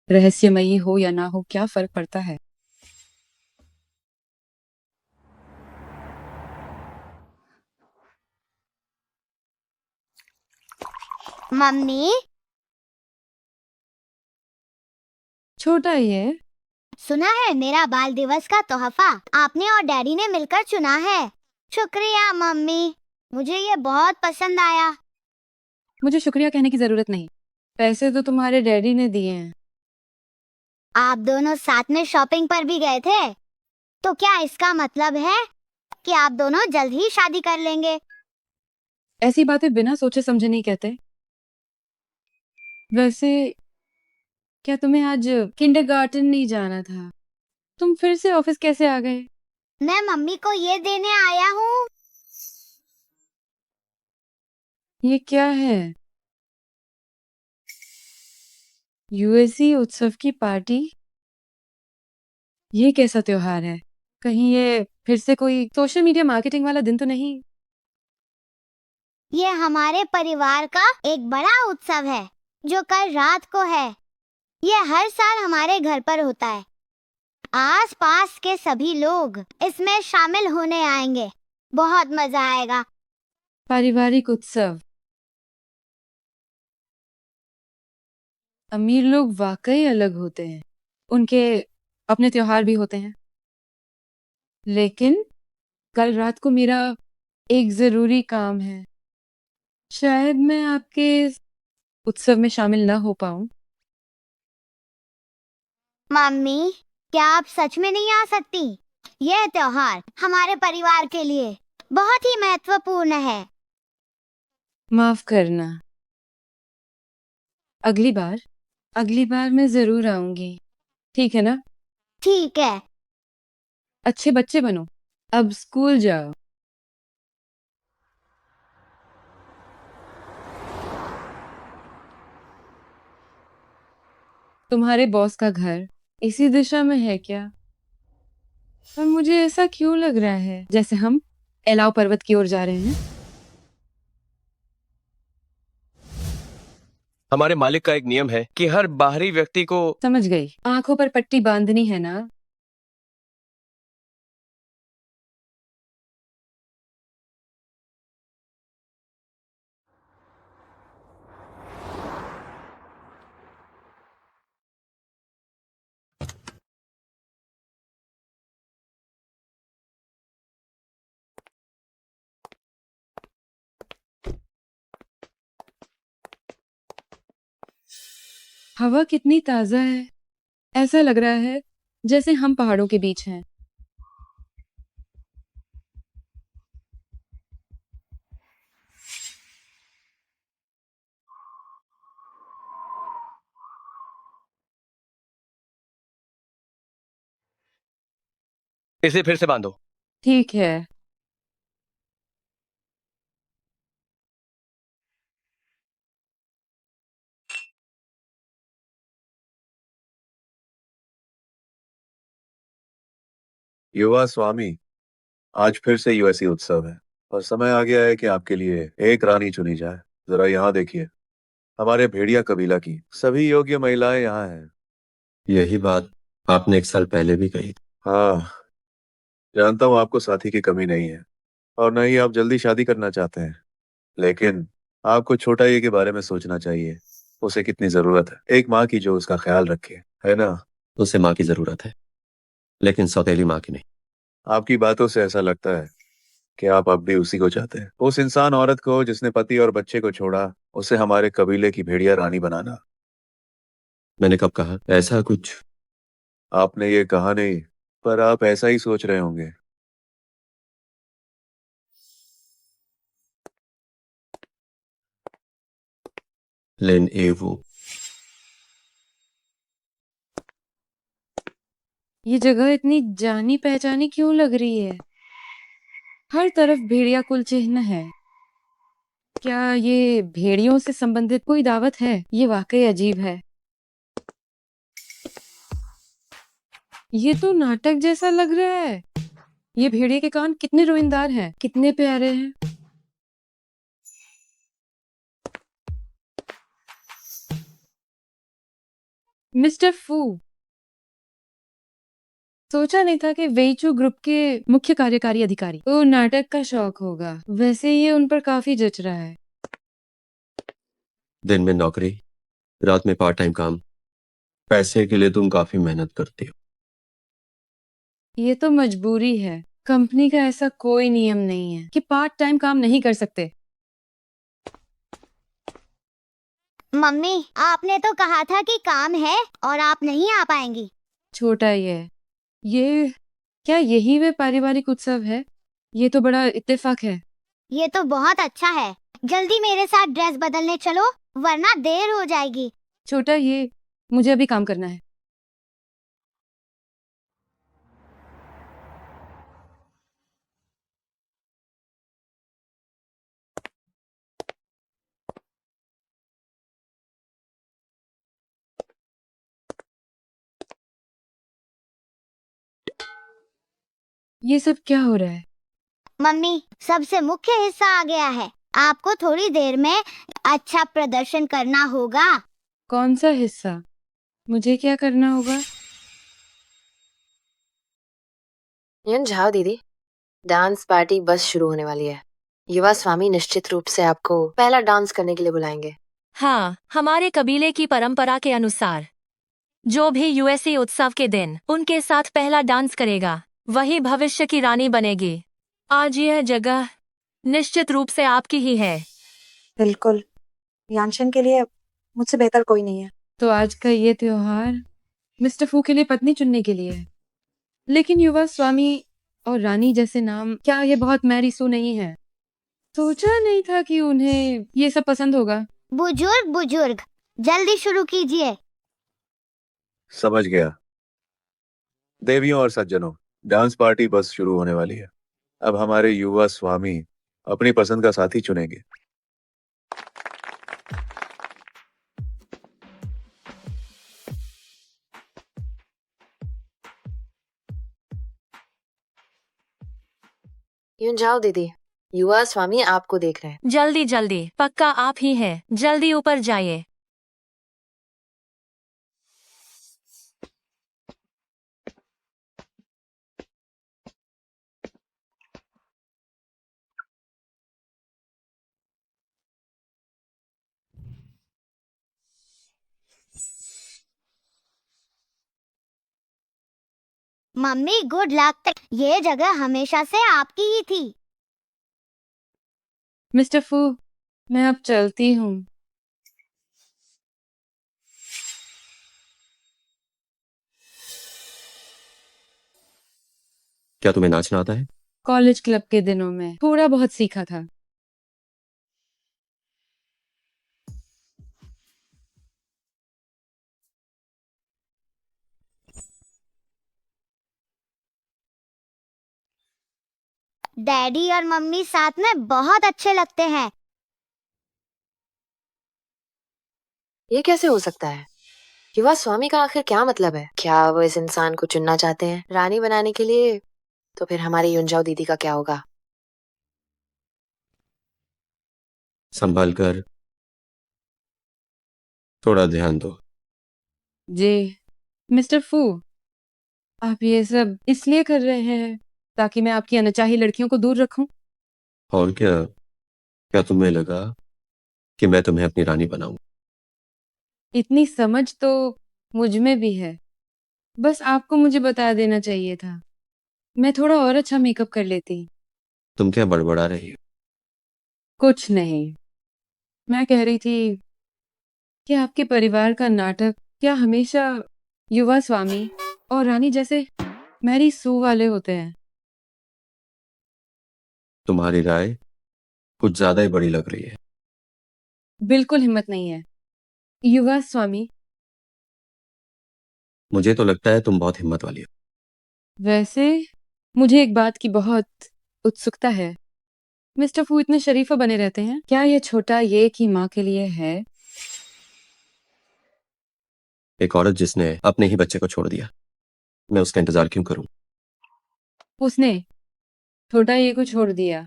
रहस्यमयी हो या ना हो, क्या फर्क पड़ता है? मम्मी, छोटा ही है। सुना है मेरा बाल दिवस का तोहफा आपने और डैडी ने मिलकर चुना है। शुक्रिया मम्मी, मुझे ये बहुत पसंद आया। मुझे शुक्रिया कहने की जरूरत नहीं। पैसे तो तुम्हारे डैडी ने दिए हैं। आप दोनों साथ में शॉपिंग पर भी गए थे, तो क्या इसका मतलब है कि आप दोनों जल्द ही शादी कर लेंगे? ऐसी बातें बिना सोचे समझे नहीं कहते। वैसे क्या तुम्हें आज किंडरगार्टन नहीं जाना था? तुम फिर से ऑफिस कैसे आ गए? मैं मम्मी को ये देने आया हूँ। ये क्या है? यूएससी उत्सव की पार्टी? ये कैसा त्योहार है? कहीं ये फिर से कोई सोशल मीडिया मार्केटिंग वाला दिन तो नहीं? ये हमारे परिवार का एक बड़ा उत्सव है जो कल रात को है। ये हर साल हमारे घर पर होता है। आस पास के सभी लोग इसमें शामिल होने आएंगे। बहुत मजा आएगा। पारिवारिक उत्सव। अमीर लोग वाकई अलग होते हैं। उनके अपने त्योहार भी होते हैं। लेकिन कल रात को मेरा एक जरूरी काम है। शायद मैं आपके इस उत्सव में शामिल ना हो पाऊं। मम्मी, क्या आप सच में नहीं आ सकती? यह त्योहार हमारे परिवार के लिए बहुत ही महत्वपूर्ण है। माफ करना। अगली बार मैं जरूर आऊंगी। ठीक है ना? ठीक है। अच्छे बच्चे बनो। अब स्कूल जाओ। तुम्हारे बॉस का घर इसी दिशा में है क्या? पर मुझे ऐसा क्यों लग रहा है जैसे हम एलाव पर्वत की ओर जा रहे हैं। हमारे मालिक का एक नियम है कि हर बाहरी व्यक्ति को समझ गई, आंखों पर पट्टी बांधनी है ना? हवा कितनी ताजा है, ऐसा लग रहा है जैसे हम पहाड़ों के बीच हैं। इसे फिर से बांधो। ठीक है। युवा स्वामी, आज फिर से यूएससी उत्सव है और समय आ गया है कि आपके लिए एक रानी चुनी जाए। जरा यहाँ देखिए, हमारे भेड़िया कबीला की सभी योग्य महिलाएं यहाँ हैं। यही बात आपने 1 साल पहले भी कही थी। हाँ, जानता हूँ आपको साथी की कमी नहीं है और न ही आप जल्दी शादी करना चाहते हैं, लेकिन आपको छोटा ये के बारे में सोचना चाहिए। उसे कितनी जरूरत है एक माँ की जो उसका ख्याल रखे, है ना? उसे माँ की जरूरत है, लेकिन सौतेली माँ की नहीं। आपकी बातों से ऐसा लगता है कि आप अब भी उसी को चाहते हैं, उस इंसान औरत को जिसने पति और बच्चे को छोड़ा, उसे हमारे कबीले की भेड़िया रानी बनाना। मैंने कब कहा ऐसा कुछ? आपने ये कहा नहीं, पर आप ऐसा ही सोच रहे होंगे। लेन एवो, ये जगह इतनी जानी पहचानी क्यों लग रही है? हर तरफ भेड़िया कुल चिन्ह है। क्या ये भेड़ियों से संबंधित कोई दावत है? ये वाकई अजीब है। ये तो नाटक जैसा लग रहा है। ये भेड़िए के कान कितने रोईंदार हैं, कितने प्यारे हैं। मिस्टर फू, सोचा नहीं था कि वेइचू ग्रुप के मुख्य कार्यकारी अधिकारी तो नाटक का शौक होगा। वैसे ये उन पर काफी जच रहा है। दिन में नौकरी, रात में पार्ट टाइम काम। पैसे के लिए तुम काफी मेहनत करती हो। ये तो मजबूरी है। कंपनी का ऐसा कोई नियम नहीं है कि पार्ट टाइम काम नहीं कर सकते। मम्मी, आपने तो कहा था कि काम है और आप नहीं आ पाएंगी। छोटा ही है ये। क्या यही वे पारिवारिक उत्सव है? ये तो बड़ा इत्तेफाक है। ये तो बहुत अच्छा है। जल्दी मेरे साथ ड्रेस बदलने चलो, वरना देर हो जाएगी। छोटा, ये मुझे अभी काम करना है। ये सब क्या हो रहा है? मम्मी, सबसे मुख्य हिस्सा आ गया है। आपको थोड़ी देर में अच्छा प्रदर्शन करना होगा। कौन सा हिस्सा? मुझे क्या करना होगा? जाओ दीदी, डांस पार्टी बस शुरू होने वाली है। युवा स्वामी निश्चित रूप से आपको पहला डांस करने के लिए बुलाएंगे। हाँ, हमारे कबीले की परंपरा के अनुसार जो भी यूएसए उत्सव के दिन उनके साथ पहला डांस करेगा वही भविष्य की रानी बनेगी। आज यह जगह निश्चित रूप से आपकी ही है। बिल्कुल, यानशन के लिए मुझसे बेहतर कोई नहीं है। तो आज का ये त्योहार मिस्टर फू के लिए पत्नी चुनने के लिए है। लेकिन युवा स्वामी और रानी जैसे नाम, क्या ये बहुत मैरी सू नहीं है? सोचा नहीं था कि उन्हें ये सब पसंद होगा। बुजुर्ग बुजुर्ग, जल्दी शुरू कीजिए। समझ गया। देवियों और सज्जनों, डांस पार्टी बस शुरू होने वाली है। अब हमारे युवा स्वामी अपनी पसंद का साथी चुनेंगे। जाओ दीदी, युवा स्वामी आपको देख रहे हैं। जल्दी जल्दी, पक्का आप ही है। जल्दी ऊपर जाइए। Mummy good luck. ये जगह हमेशा से आपकी ही थी। मिस्टर फू, मैं अब चलती हूँ। क्या तुम्हें नाचना आता है? कॉलेज क्लब के दिनों में थोड़ा बहुत सीखा था। डैडी और मम्मी साथ में बहुत अच्छे लगते हैं। ये कैसे हो सकता है? युवा स्वामी का आखिर क्या मतलब है? क्या वो इस इंसान को चुनना चाहते हैं रानी बनाने के लिए? तो फिर हमारी युंजाओ दीदी का क्या होगा? संभल कर, थोड़ा ध्यान दो। जी मिस्टर फू, आप ये सब इसलिए कर रहे हैं ताकि मैं आपकी अनचाही लड़कियों को दूर रखूं? और क्या? क्या तुम्हें लगा कि मैं तुम्हें अपनी रानी बनाऊं? इतनी समझ तो मुझ में भी है। बस आपको मुझे बता देना चाहिए था। मैं थोड़ा और अच्छा मेकअप कर लेती। तुम क्या बड़बड़ा रही हो? कुछ नहीं, मैं कह रही थी कि आपके परिवार का नाटक क्या हमेशा युवा स्वामी और रानी जैसे मैरी सू वाले होते हैं? तुम्हारी राय कुछ ज्यादा ही बड़ी लग रही है। बिल्कुल हिम्मत नहीं है। युवा स्वामी, मुझे तो लगता है तुम बहुत हिम्मत वाली हो। वैसे मुझे एक बात की बहुत उत्सुकता है। मिस्टर फू इतने शरीफा बने रहते हैं, क्या ये छोटा ये की माँ के लिए है? एक औरत जिसने अपने ही बच्चे को छोड़ दिया, मैं उसका इंतजार क्यों करूं? उसने छोटा ये को छोड़ दिया,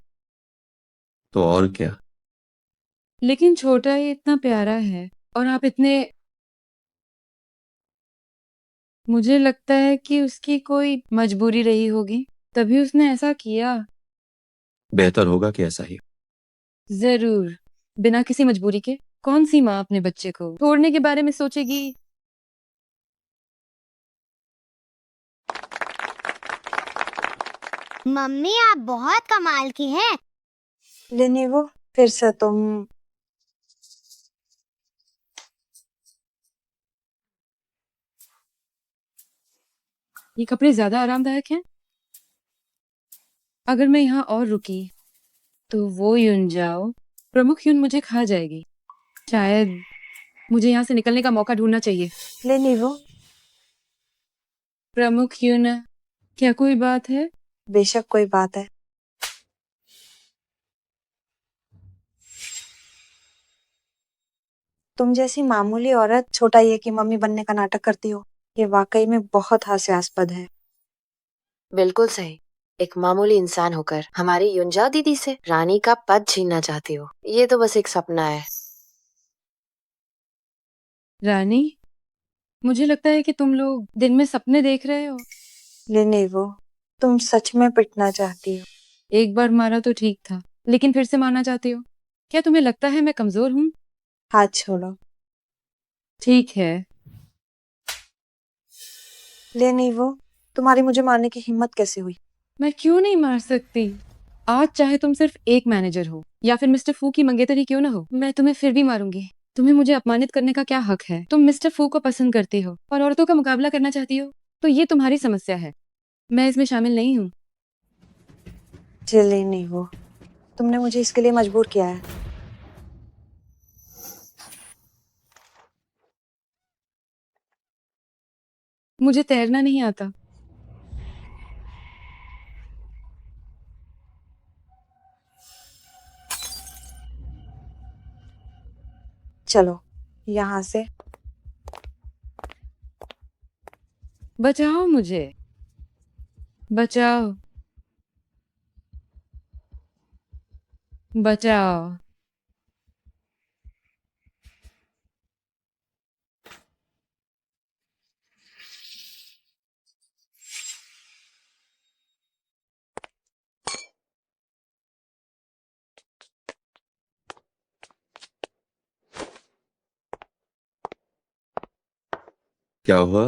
तो और क्या? लेकिन छोटा ये इतना प्यारा है और आप इतने। मुझे लगता है कि उसकी कोई मजबूरी रही होगी, तभी उसने ऐसा किया। बेहतर होगा कि ऐसा ही हो। जरूर, बिना किसी मजबूरी के कौन सी माँ अपने बच्चे को छोड़ने के बारे में सोचेगी? मम्मी आप बहुत कमाल की हैं। लेनिवो, फिर से तुम। ये कपड़े ज्यादा आरामदायक हैं। अगर मैं यहाँ और रुकी तो वो युन जाओ, प्रमुख युन मुझे खा जाएगी। शायद मुझे यहाँ से निकलने का मौका ढूंढना चाहिए। लेनिवो, प्रमुख युन, क्या कोई बात है? बेशक कोई बात है। तुम जैसी मामूली औरत छोटा ये की मम्मी बनने का नाटक करती हो, ये वाकई में बहुत हास्यास्पद है। बिल्कुल सही। एक मामूली इंसान होकर हमारी युंजाओ दीदी से रानी का पद छीनना चाहती हो, ये तो बस एक सपना है। रानी, मुझे लगता है कि तुम लोग दिन में सपने देख रहे हो। लेनिवो, तुम सच में पिटना चाहती हो। एक बार मारा तो ठीक था, लेकिन फिर से मारना चाहती हो? क्या तुम्हें लगता है मैं कमजोर हूँ? हाथ छोड़ो। ठीक है। लेनिवो, तुम्हारी मुझे मारने की हिम्मत कैसे हुई? मैं क्यों नहीं मार सकती? आज चाहे तुम सिर्फ एक मैनेजर हो या फिर मिस्टर फू की मंगेतर ही क्यों ना हो, मैं तुम्हें फिर भी मारूंगी। तुम्हें मुझे अपमानित करने का क्या हक है? तुम मिस्टर फू को पसंद करती हो और औरतों का मुकाबला करना चाहती हो, तो ये तुम्हारी समस्या है, मैं इसमें शामिल नहीं हूँ। लेनिवो, तुमने मुझे इसके लिए मजबूर किया है। मुझे तैरना नहीं आता। चलो यहाँ से। बचाओ मुझे, बचाओ, बचाओ। क्या हुआ?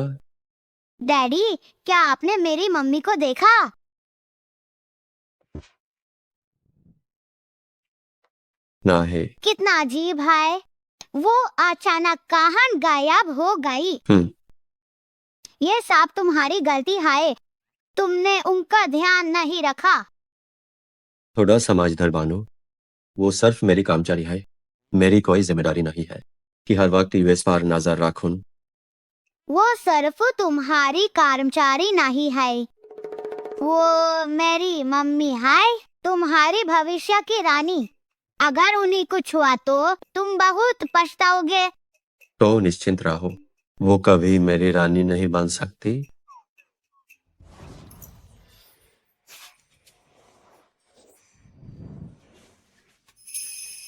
डैडी, क्या आपने मेरी मम्मी को देखा? ना है। कितना अजीब है, वो अचानक कहाँ गायब हो गई। ये सब तुम्हारी गलती है, तुमने उनका ध्यान नहीं रखा। थोड़ा समझदार बानो, वो सिर्फ मेरी कामचारी है। मेरी कोई जिम्मेदारी नहीं है कि हर वक्त यूएस पर नजर रखूं। वो सिर्फ तुम्हारी कर्मचारी नहीं है, वो मेरी मम्मी है, तुम्हारी भविष्य की रानी। अगर उन्हें कुछ हुआ तो तुम बहुत पछताओगे। तो निश्चिंत रहो, वो कभी मेरी रानी नहीं बन सकती।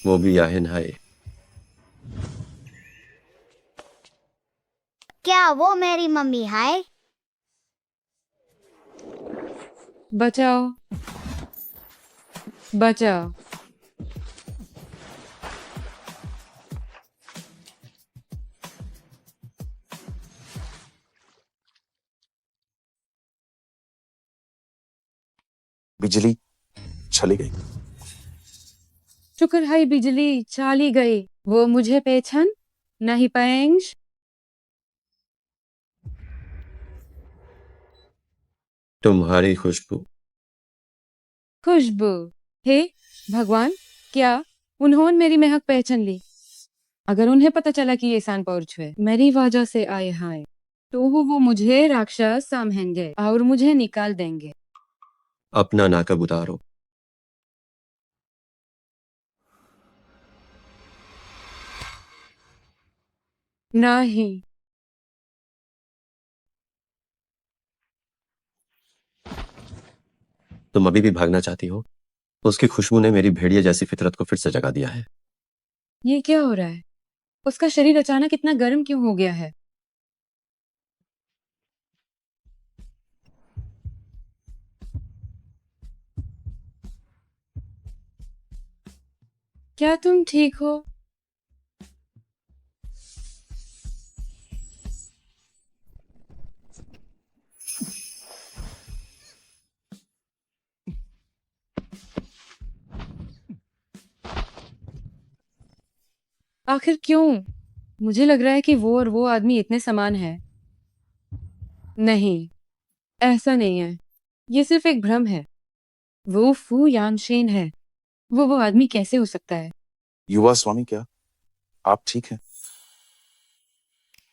वो भी यही है। क्या वो मेरी मम्मी है? बचाओ, बचाओ। बिजली चली गई। शुक्र है बिजली चली गई। वो मुझे पहचान नहीं पाएंगे। तुम्हारी खुशबू। खुशबू? हे भगवान, क्या उन्होंने मेरी महक पहचान ली? अगर उन्हें पता चला कि ये सान पौरुष है मेरी वजह से आए हैं, तो वो मुझे राक्षस समझेंगे और मुझे निकाल देंगे। अपना नाकब उतारो। नहीं। तुम अभी भी भागना चाहती हो? उसकी खुशबू ने मेरी भेड़िया जैसी फितरत को फिर से जगा दिया है। ये क्या हो रहा है? उसका शरीर अचानक इतना गर्म क्यों हो गया है? क्या तुम ठीक हो? आखिर क्यों? मुझे लग रहा है कि वो और वो आदमी इतने समान है। नहीं, ऐसा नहीं है। ये सिर्फ एक भ्रम है। वो फू यानशेन है। वो आदमी कैसे हो सकता है? युवा स्वामी, क्या आप ठीक हैं?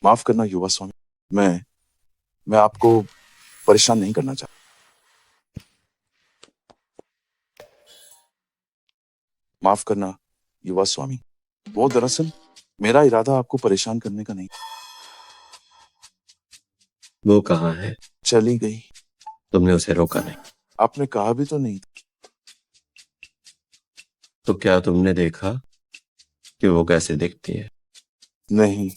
माफ करना युवा स्वामी, मैं आपको परेशान नहीं करना चाहता। माफ करना युवा स्वामी, वो दरअसल मेरा इरादा आपको परेशान करने का नहीं। वो कहाँ है? चली गई। तुमने उसे रोका नहीं? आपने कहा भी तो नहीं। तो क्या तुमने देखा कि वो कैसे दिखती है? नहीं।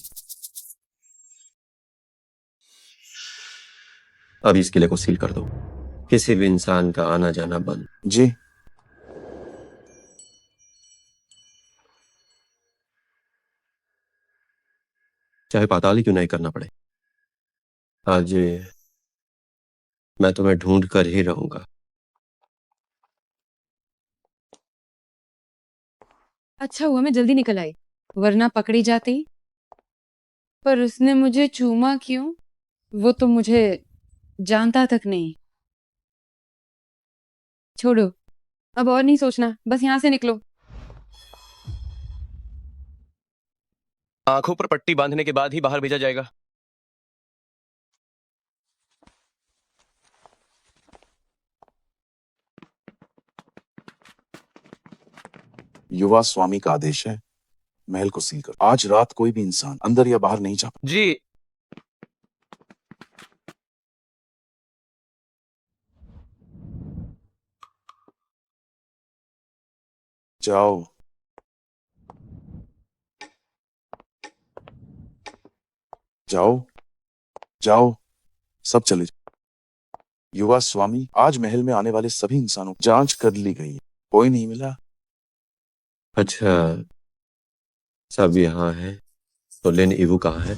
अब इस किले को सील कर दो। किसी भी इंसान का आना जाना बंद। जी। चाहे पाताल ही क्यों नहीं करना पड़े। आज मैं तुम्हें ढूंढ कर ही रहूंगा। अच्छा हुआ मैं जल्दी निकल आई, वरना पकड़ी जाती। पर उसने मुझे चूमा क्यों? वो तो मुझे जानता तक नहीं। छोड़ो, अब और नहीं सोचना, बस यहाँ से निकलो। आंखों पर पट्टी बांधने के बाद ही बाहर भेजा जाएगा। युवा स्वामी का आदेश है, महल को सील कर। आज रात कोई भी इंसान अंदर या बाहर नहीं जा। जी। जाओ। जाओ जाओ, सब चले जाओ। युवा स्वामी, आज महल में आने वाले सभी इंसानों की जांच कर ली गई है, कोई नहीं मिला। अच्छा, सब यहाँ है, तो लिन इवू कहाँ है?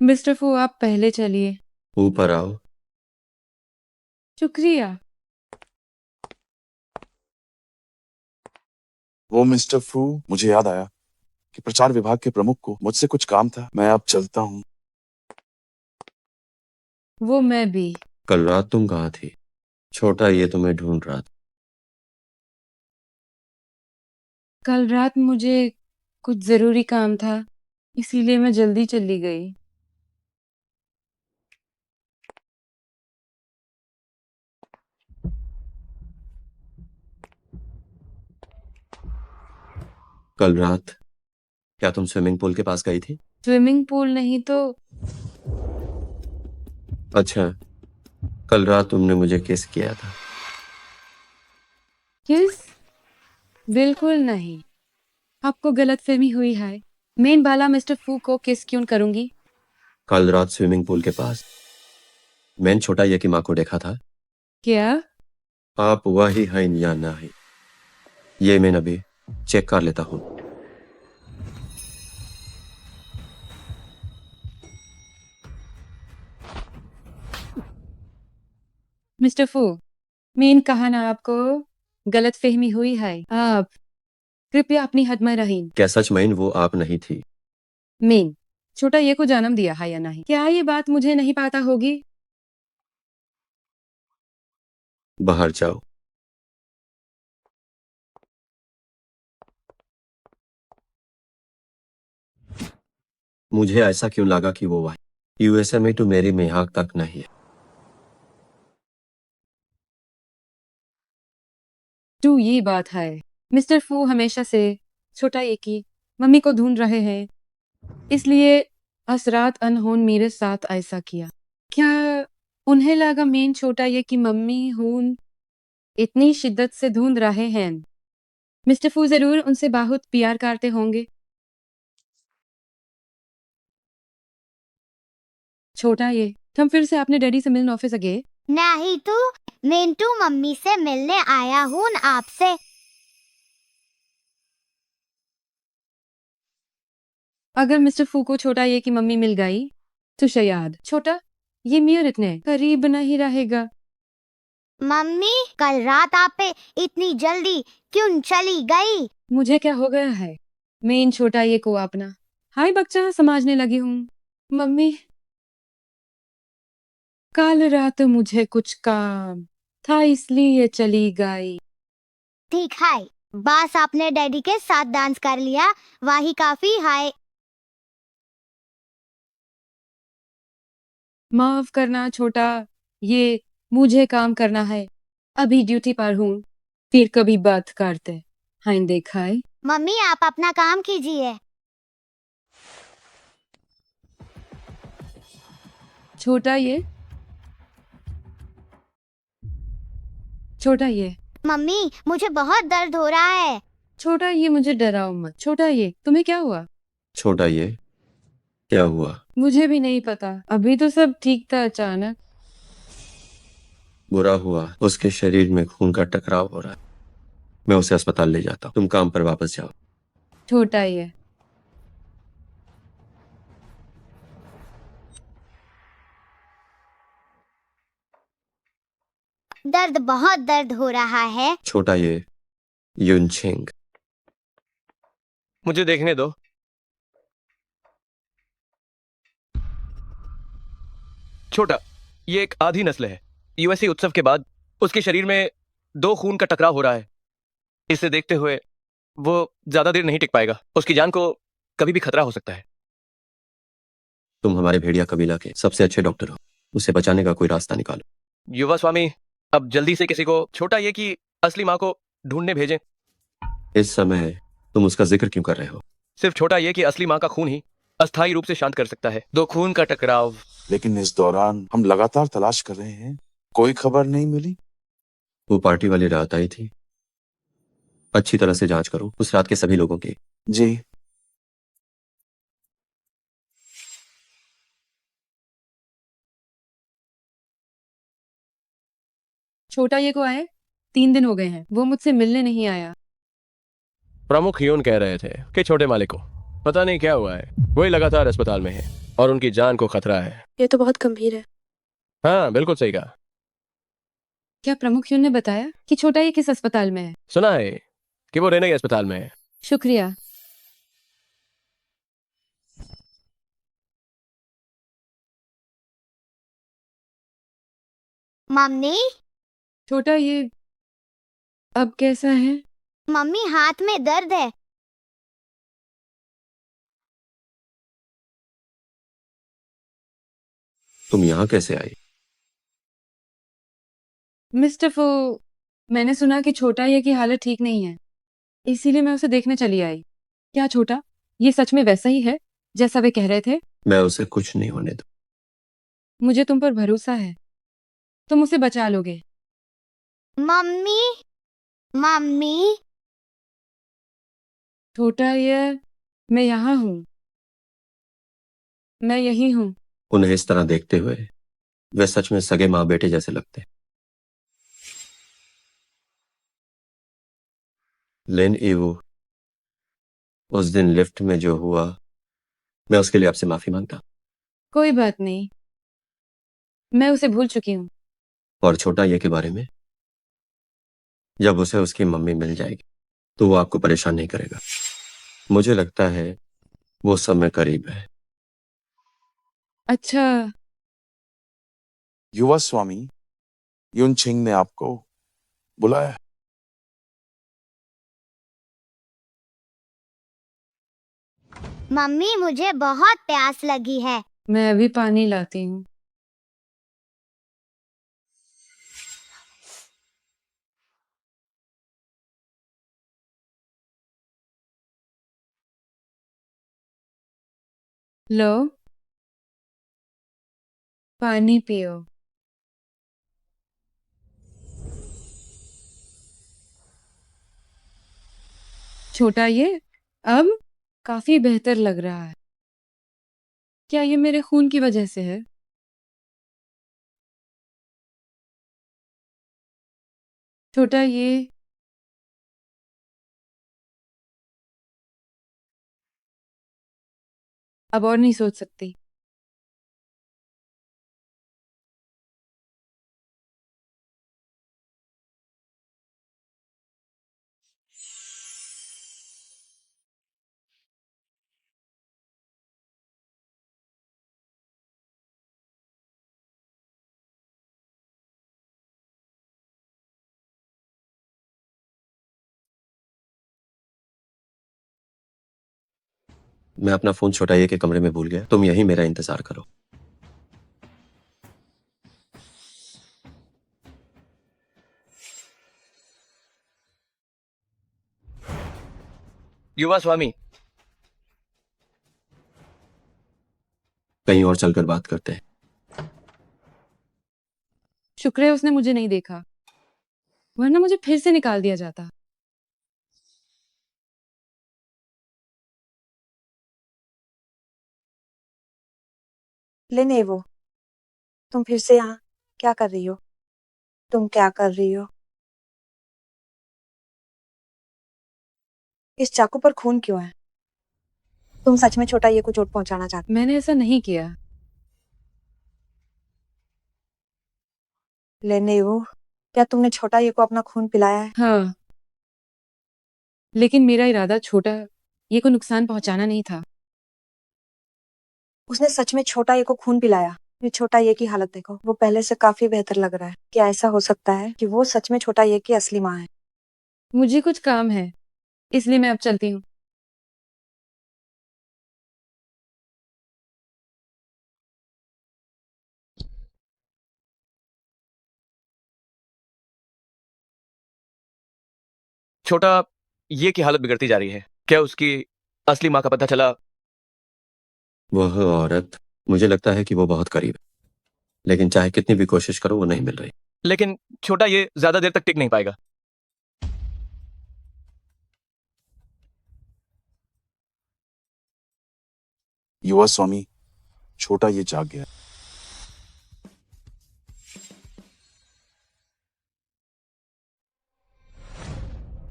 मिस्टर फू आप पहले चलिए। ऊपर आओ। शुक्रिया। वो मिस्टर फू, मुझे याद आया कि प्रचार विभाग के प्रमुख को मुझसे कुछ काम था। मैं अब चलता हूँ। वो मैं भी। कल रात तुम कहाँ थी? छोटा ये तुम्हें ढूंढ रहा था। कल रात मुझे कुछ जरूरी काम था, इसीलिए मैं जल्दी चली गई। कल रात क्या तुम स्विमिंग पूल के पास गई थी? स्विमिंग पूल नहीं तो अच्छा, कल रात तुमने मुझे किस किया था। किस? बिल्कुल नहीं, आपको गलतफहमी हुई है। मेन बाला मिस्टर फू को किस क्यों करूंगी? कल रात स्विमिंग पूल के पास मैंने छोटा ये की माँ को देखा था। क्या? आप वही हैं या नहीं, ये मैं अभी चेक कर लेता हूँ। मिस्टर फू, मेन कहा ना आपको गलतफहमी हुई है। आप कृपया अपनी हद में रहें। क्या सच में वो आप नहीं थी? मेन छोटा ये को जन्म दिया है या नहीं, क्या ये बात मुझे नहीं पता होगी? बाहर जाओ। मुझे ऐसा क्यों लगा कि वो वही यूएसए में तो मेरी मिहाक तक नहीं है। तो ये बात है, मिस्टर फू हमेशा से छोटा ये की मम्मी को ढूंढ रहे हैं, इसलिए असरात अनहोन मेरे साथ ऐसा किया। क्या उन्हें लगा मेन छोटा ये की मम्मी हून इतनी शिद्दत से ढूंढ रहे हैं? मिस्टर फू जरूर उनसे बहुत प्यार करते होंगे। छोटा ये हम फिर से अपने डैडी से मिलने ऑफिस गए। नहीं तो मिंटू मम्मी से मिलने आया हूँ आपसे। अगर मिस्टर फू को छोटा ये की मम्मी मिल गई तो शायद छोटा ये मेरे इतने करीब नहीं रहेगा। मम्मी कल रात आप पे इतनी जल्दी क्यों चली गई? मुझे क्या हो गया है? मैं इन छोटा ये को अपना हाय बच्चा समझने लगी हूँ। मम्मी कल रात मुझे कुछ काम था इसलिए चली गई। ठीक है, बस आपने डैडी के साथ डांस कर लिया, वही काफी है। माफ करना छोटा ये, मुझे काम करना है, अभी ड्यूटी पर हूँ, फिर कभी बात करते। हाँ देखा है। मम्मी आप अपना काम कीजिए। छोटा ये मम्मी मुझे बहुत दर्द हो रहा है। छोटा ये मुझे डराओ मत। छोटा ये तुम्हें क्या हुआ? छोटा ये क्या हुआ? मुझे भी नहीं पता, अभी तो सब ठीक था, अचानक बुरा हुआ, उसके शरीर में खून का टकराव हो रहा है। मैं उसे अस्पताल ले जाता हूँ, तुम काम पर वापस जाओ। छोटा ये बहुत दर्द हो रहा है। छोटा ये युनछिंग। मुझे देखने दो। छोटा ये एक आधी नस्ल है। यूएसए उत्सव के बाद उसके शरीर में 2 खून का टकराव हो रहा है। इसे देखते हुए वो ज्यादा देर नहीं टिक पाएगा। उसकी जान को कभी भी खतरा हो सकता है। तुम हमारे भेड़िया कबीला के सबसे अच्छे डॉक्टर हो, उसे बचाने का कोई रास्ता निकालो। युवा स्वामी अब जल्दी से किसी को छोटा ये की असली माँ को ढूंढने भेजें। इस समय तुम उसका जिक्र क्यों कर रहे हो? सिर्फ छोटा ये कि असली माँ का खून ही अस्थायी रूप से शांत कर सकता है। 2 खून का टकराव। लेकिन इस दौरान हम लगातार तलाश कर रहे हैं, कोई खबर नहीं मिली। वो पार्टी वाली रात आई थी। अच्छी तरह से जांच करो उस रात के सभी लोगों की। जी। छोटा ये को आए 3 दिन हो गए हैं, वो मुझसे मिलने नहीं आया। प्रमुख यून कह रहे थे कि छोटे मालिक को पता नहीं क्या हुआ है, वही लगातार अस्पताल में है। और उनकी जान को खतरा है। ये तो बहुत गंभीर है। हाँ, बिल्कुल सही कहा। क्या प्रमुख युन ने बताया कि छोटा ये किस अस्पताल में है? सुना है कि वो रेने अस्पताल में है। शुक्रिया। मम्मी छोटा ये अब कैसा है? मम्मी हाथ में दर्द है। तुम यहाँ कैसे आई? मिस्टर फो, मैंने सुना कि छोटा ये की हालत ठीक नहीं है, इसीलिए मैं उसे देखने चली आई। क्या छोटा ये सच में वैसा ही है जैसा वे कह रहे थे? मैं उसे कुछ नहीं होने दूँ। मुझे तुम पर भरोसा है, तुम उसे बचा लोगे। मम्मी मम्मी छोटा ये, मैं यहाँ हूँ, मैं यही हूँ। उन्हें इस तरह देखते हुए वे सच में सगे माँ बेटे जैसे लगते हैं। लेन ईवो, उस दिन लिफ्ट में जो हुआ, मैं उसके लिए आपसे माफी मांगता। कोई बात नहीं, मैं उसे भूल चुकी हूँ। और छोटा ये के बारे में, जब उसे उसकी मम्मी मिल जाएगी तो वो आपको परेशान नहीं करेगा। मुझे लगता है वो समय करीब है। अच्छा, युवा स्वामी युन छिंग ने आपको बुलाया है। मम्मी मुझे बहुत प्यास लगी है। मैं अभी पानी लाती हूँ। लो, पानी पियो। छोटा ये अब काफी बेहतर लग रहा है। क्या ये मेरे खून की वजह से है? छोटा ये अब और नहीं सोच सकती। मैं अपना फोन छोटा ये के कमरे में भूल गया, तुम यहीं मेरा इंतजार करो। युवा स्वामी, कहीं और चलकर बात करते हैं। शुक्र है उसने मुझे नहीं देखा, वरना मुझे फिर से निकाल दिया जाता। लेने वो, तुम फिर से यहाँ क्या कर रही हो? तुम क्या कर रही हो? इस चाकू पर खून क्यों है? तुम सच में छोटा ये को चोट पहुंचाना चाहती? मैंने ऐसा नहीं किया। लेने वो, क्या तुमने छोटा ये को अपना खून पिलाया है? हाँ, लेकिन मेरा इरादा छोटा ये को नुकसान पहुंचाना नहीं था। उसने सच में छोटा ये को खून पिलाया। ये छोटा ये की हालत देखो, वो पहले से काफी बेहतर लग रहा है। क्या ऐसा हो सकता है कि वो सच में छोटा ये की असली माँ है? मुझे कुछ काम है, इसलिए मैं अब चलती हूँ। छोटा ये की हालत बिगड़ती जा रही है। क्या उसकी असली माँ का पता चला? वह औरत, मुझे लगता है कि वो बहुत करीब है, लेकिन चाहे कितनी भी कोशिश करो वो नहीं मिल रही। लेकिन छोटा ये ज्यादा देर तक टिक नहीं पाएगा। युवा स्वामी, छोटा ये जाग गया।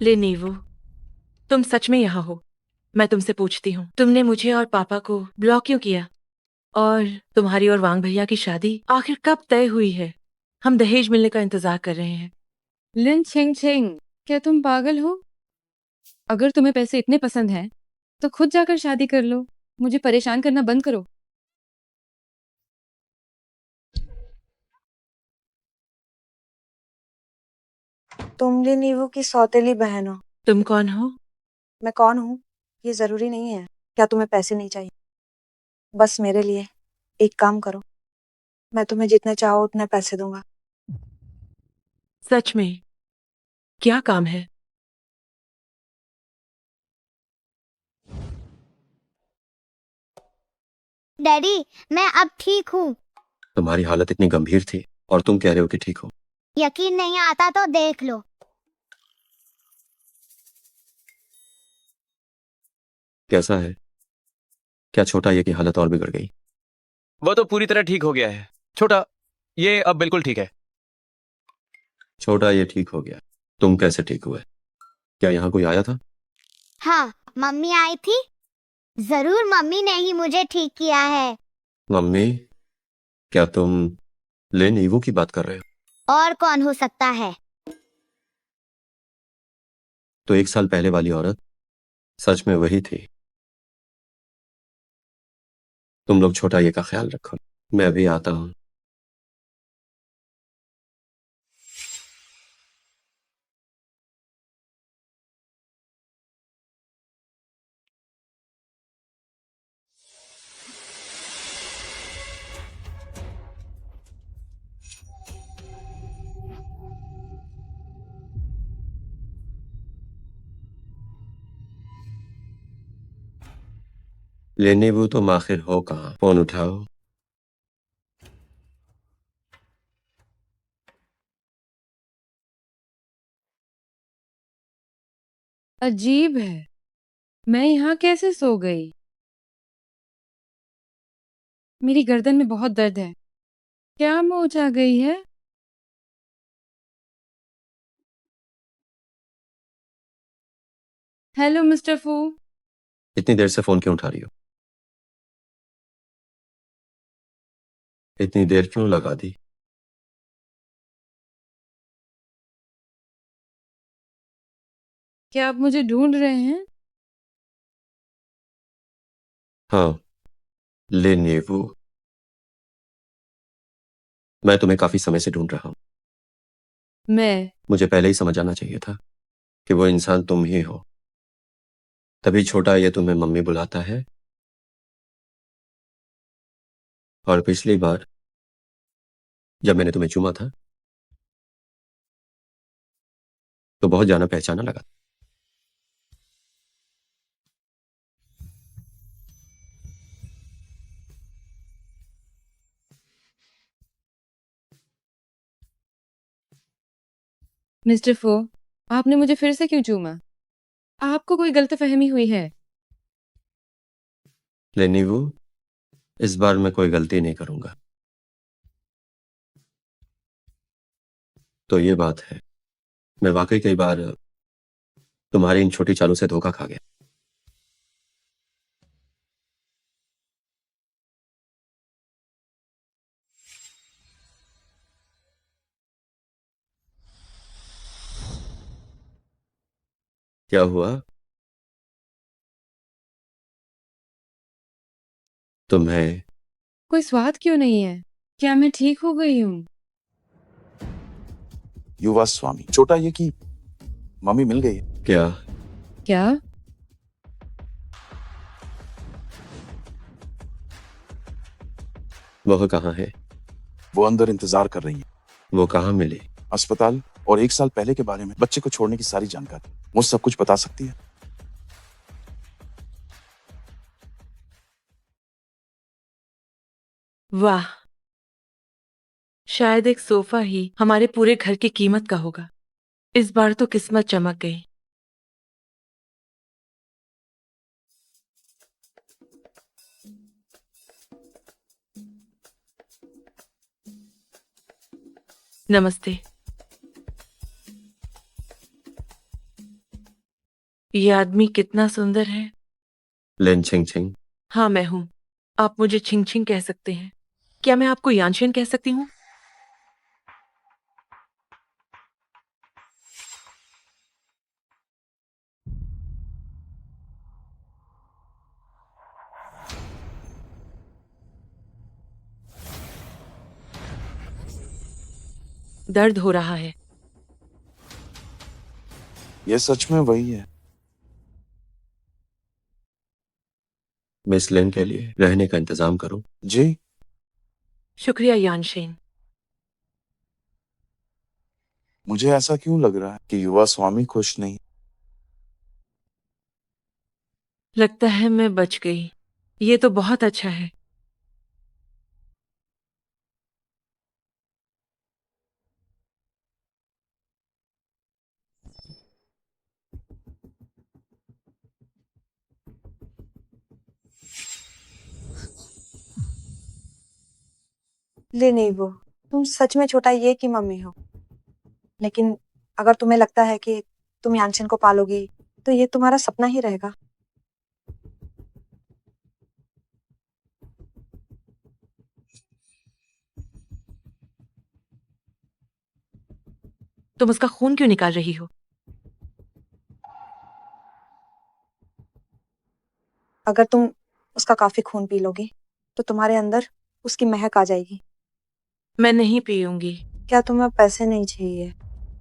लेनेवो, तुम सच में यहाँ हो? मैं तुमसे पूछती हूँ, तुमने मुझे और पापा को ब्लॉक क्यों किया? और तुम्हारी और वांग भैया की शादी आखिर कब तय हुई है? हम दहेज मिलने का इंतजार कर रहे हैं। लिन छिंग छिंग, क्या तुम पागल हो? अगर तुम्हें पैसे इतने पसंद हैं, तो खुद जाकर शादी कर लो। मुझे परेशान करना बंद करो। तुम लिन ईवू की सौतेली बहन हो। तुम कौन हो? मैं कौन हूँ ये जरूरी नहीं है। क्या तुम्हें पैसे नहीं चाहिए? बस मेरे लिए एक काम करो, मैं तुम्हें जितने चाहो उतने पैसे दूंगा। सच में? क्या काम है? डैडी, मैं अब ठीक हूँ। तुम्हारी हालत इतनी गंभीर थी और तुम कह रहे हो कि ठीक हो। यकीन नहीं आता तो देख लो। कैसा है? क्या छोटा ये की हालत और बिगड़ गई? वो तो पूरी तरह ठीक हो गया है। छोटा, ये अब बिल्कुल ठीक है। छोटा ये ठीक हो गया, तुम कैसे ठीक हुए? क्या यहाँ कोई आया था? हाँ, मम्मी आई थी। जरूर मम्मी ने ही मुझे ठीक किया है। मम्मी? क्या तुम लिन ईवू की बात कर रहे हो? और कौन हो सकता है? तो 1 साल पहले वाली औरत सच में वही थी। तुम लोग छोटा ये का ख्याल रखो, मैं अभी आता हूँ। लेने वो तुम आखिर हो कहाँ? फोन उठाओ। अजीब है, मैं यहाँ कैसे सो गई? मेरी गर्दन में बहुत दर्द है। क्या मोच आ गई है? हेलो मिस्टर फू। इतनी देर से फोन क्यों उठा रही हो? इतनी देर क्यों लगा दी? क्या आप मुझे ढूंढ रहे हैं? हाँ, लिन ईवू। मैं तुम्हें काफी समय से ढूंढ रहा हूँ। मुझे पहले ही समझ आना चाहिए था कि वो इंसान तुम ही हो। तभी छोटा ये तुम्हें मम्मी बुलाता है। और पिछली बार जब मैंने तुम्हें चूमा था तो बहुत जाना पहचाना लगा। मिस्टर फो, आपने मुझे फिर से क्यों चूमा? आपको कोई गलतफहमी हुई है? लिन ईवू, इस बार मैं कोई गलती नहीं करूंगा। तो ये बात है, मैं वाकई कई बार तुम्हारी इन छोटी चालों से धोखा खा गया। क्या हुआ? तुम्हें कोई स्वाद क्यों नहीं है? क्या मैं ठीक हो गई हूँ? युवा स्वामी, छोटा ये की मम्मी मिल गई है। क्या? क्या? वह कहाँ है? वो अंदर इंतजार कर रही है। वो कहाँ मिली? अस्पताल, और 1 साल पहले के बारे में बच्चे को छोड़ने की सारी जानकारी मुझ सब कुछ बता सकती है। वाह, शायद एक सोफा ही हमारे पूरे घर की कीमत का होगा। इस बार तो किस्मत चमक गई। नमस्ते। ये आदमी कितना सुंदर है। लिन छिंग छिंग, हाँ, मैं हूँ। आप मुझे छिंग छिंग कह सकते हैं। क्या मैं आपको यानशेन कह सकती हूँ? दर्द हो रहा है। ये सच में वही है। मिस लेन के लिए रहने का इंतजाम करो। जी। शुक्रिया यानशेन। मुझे ऐसा क्यों लग रहा है कि युवा स्वामी खुश नहीं? लगता है मैं बच गई। ये तो बहुत अच्छा है। ले नहीं वो, तुम सच में छोटा ये की मम्मी हो। लेकिन अगर तुम्हें लगता है कि तुम यानचन को पालोगी तो ये तुम्हारा सपना ही रहेगा। तुम उसका खून क्यों निकाल रही हो? अगर तुम उसका काफी खून पी लोगी तो तुम्हारे अंदर उसकी महक आ जाएगी। मैं नहीं पीऊंगी। क्या तुम्हें पैसे नहीं चाहिए?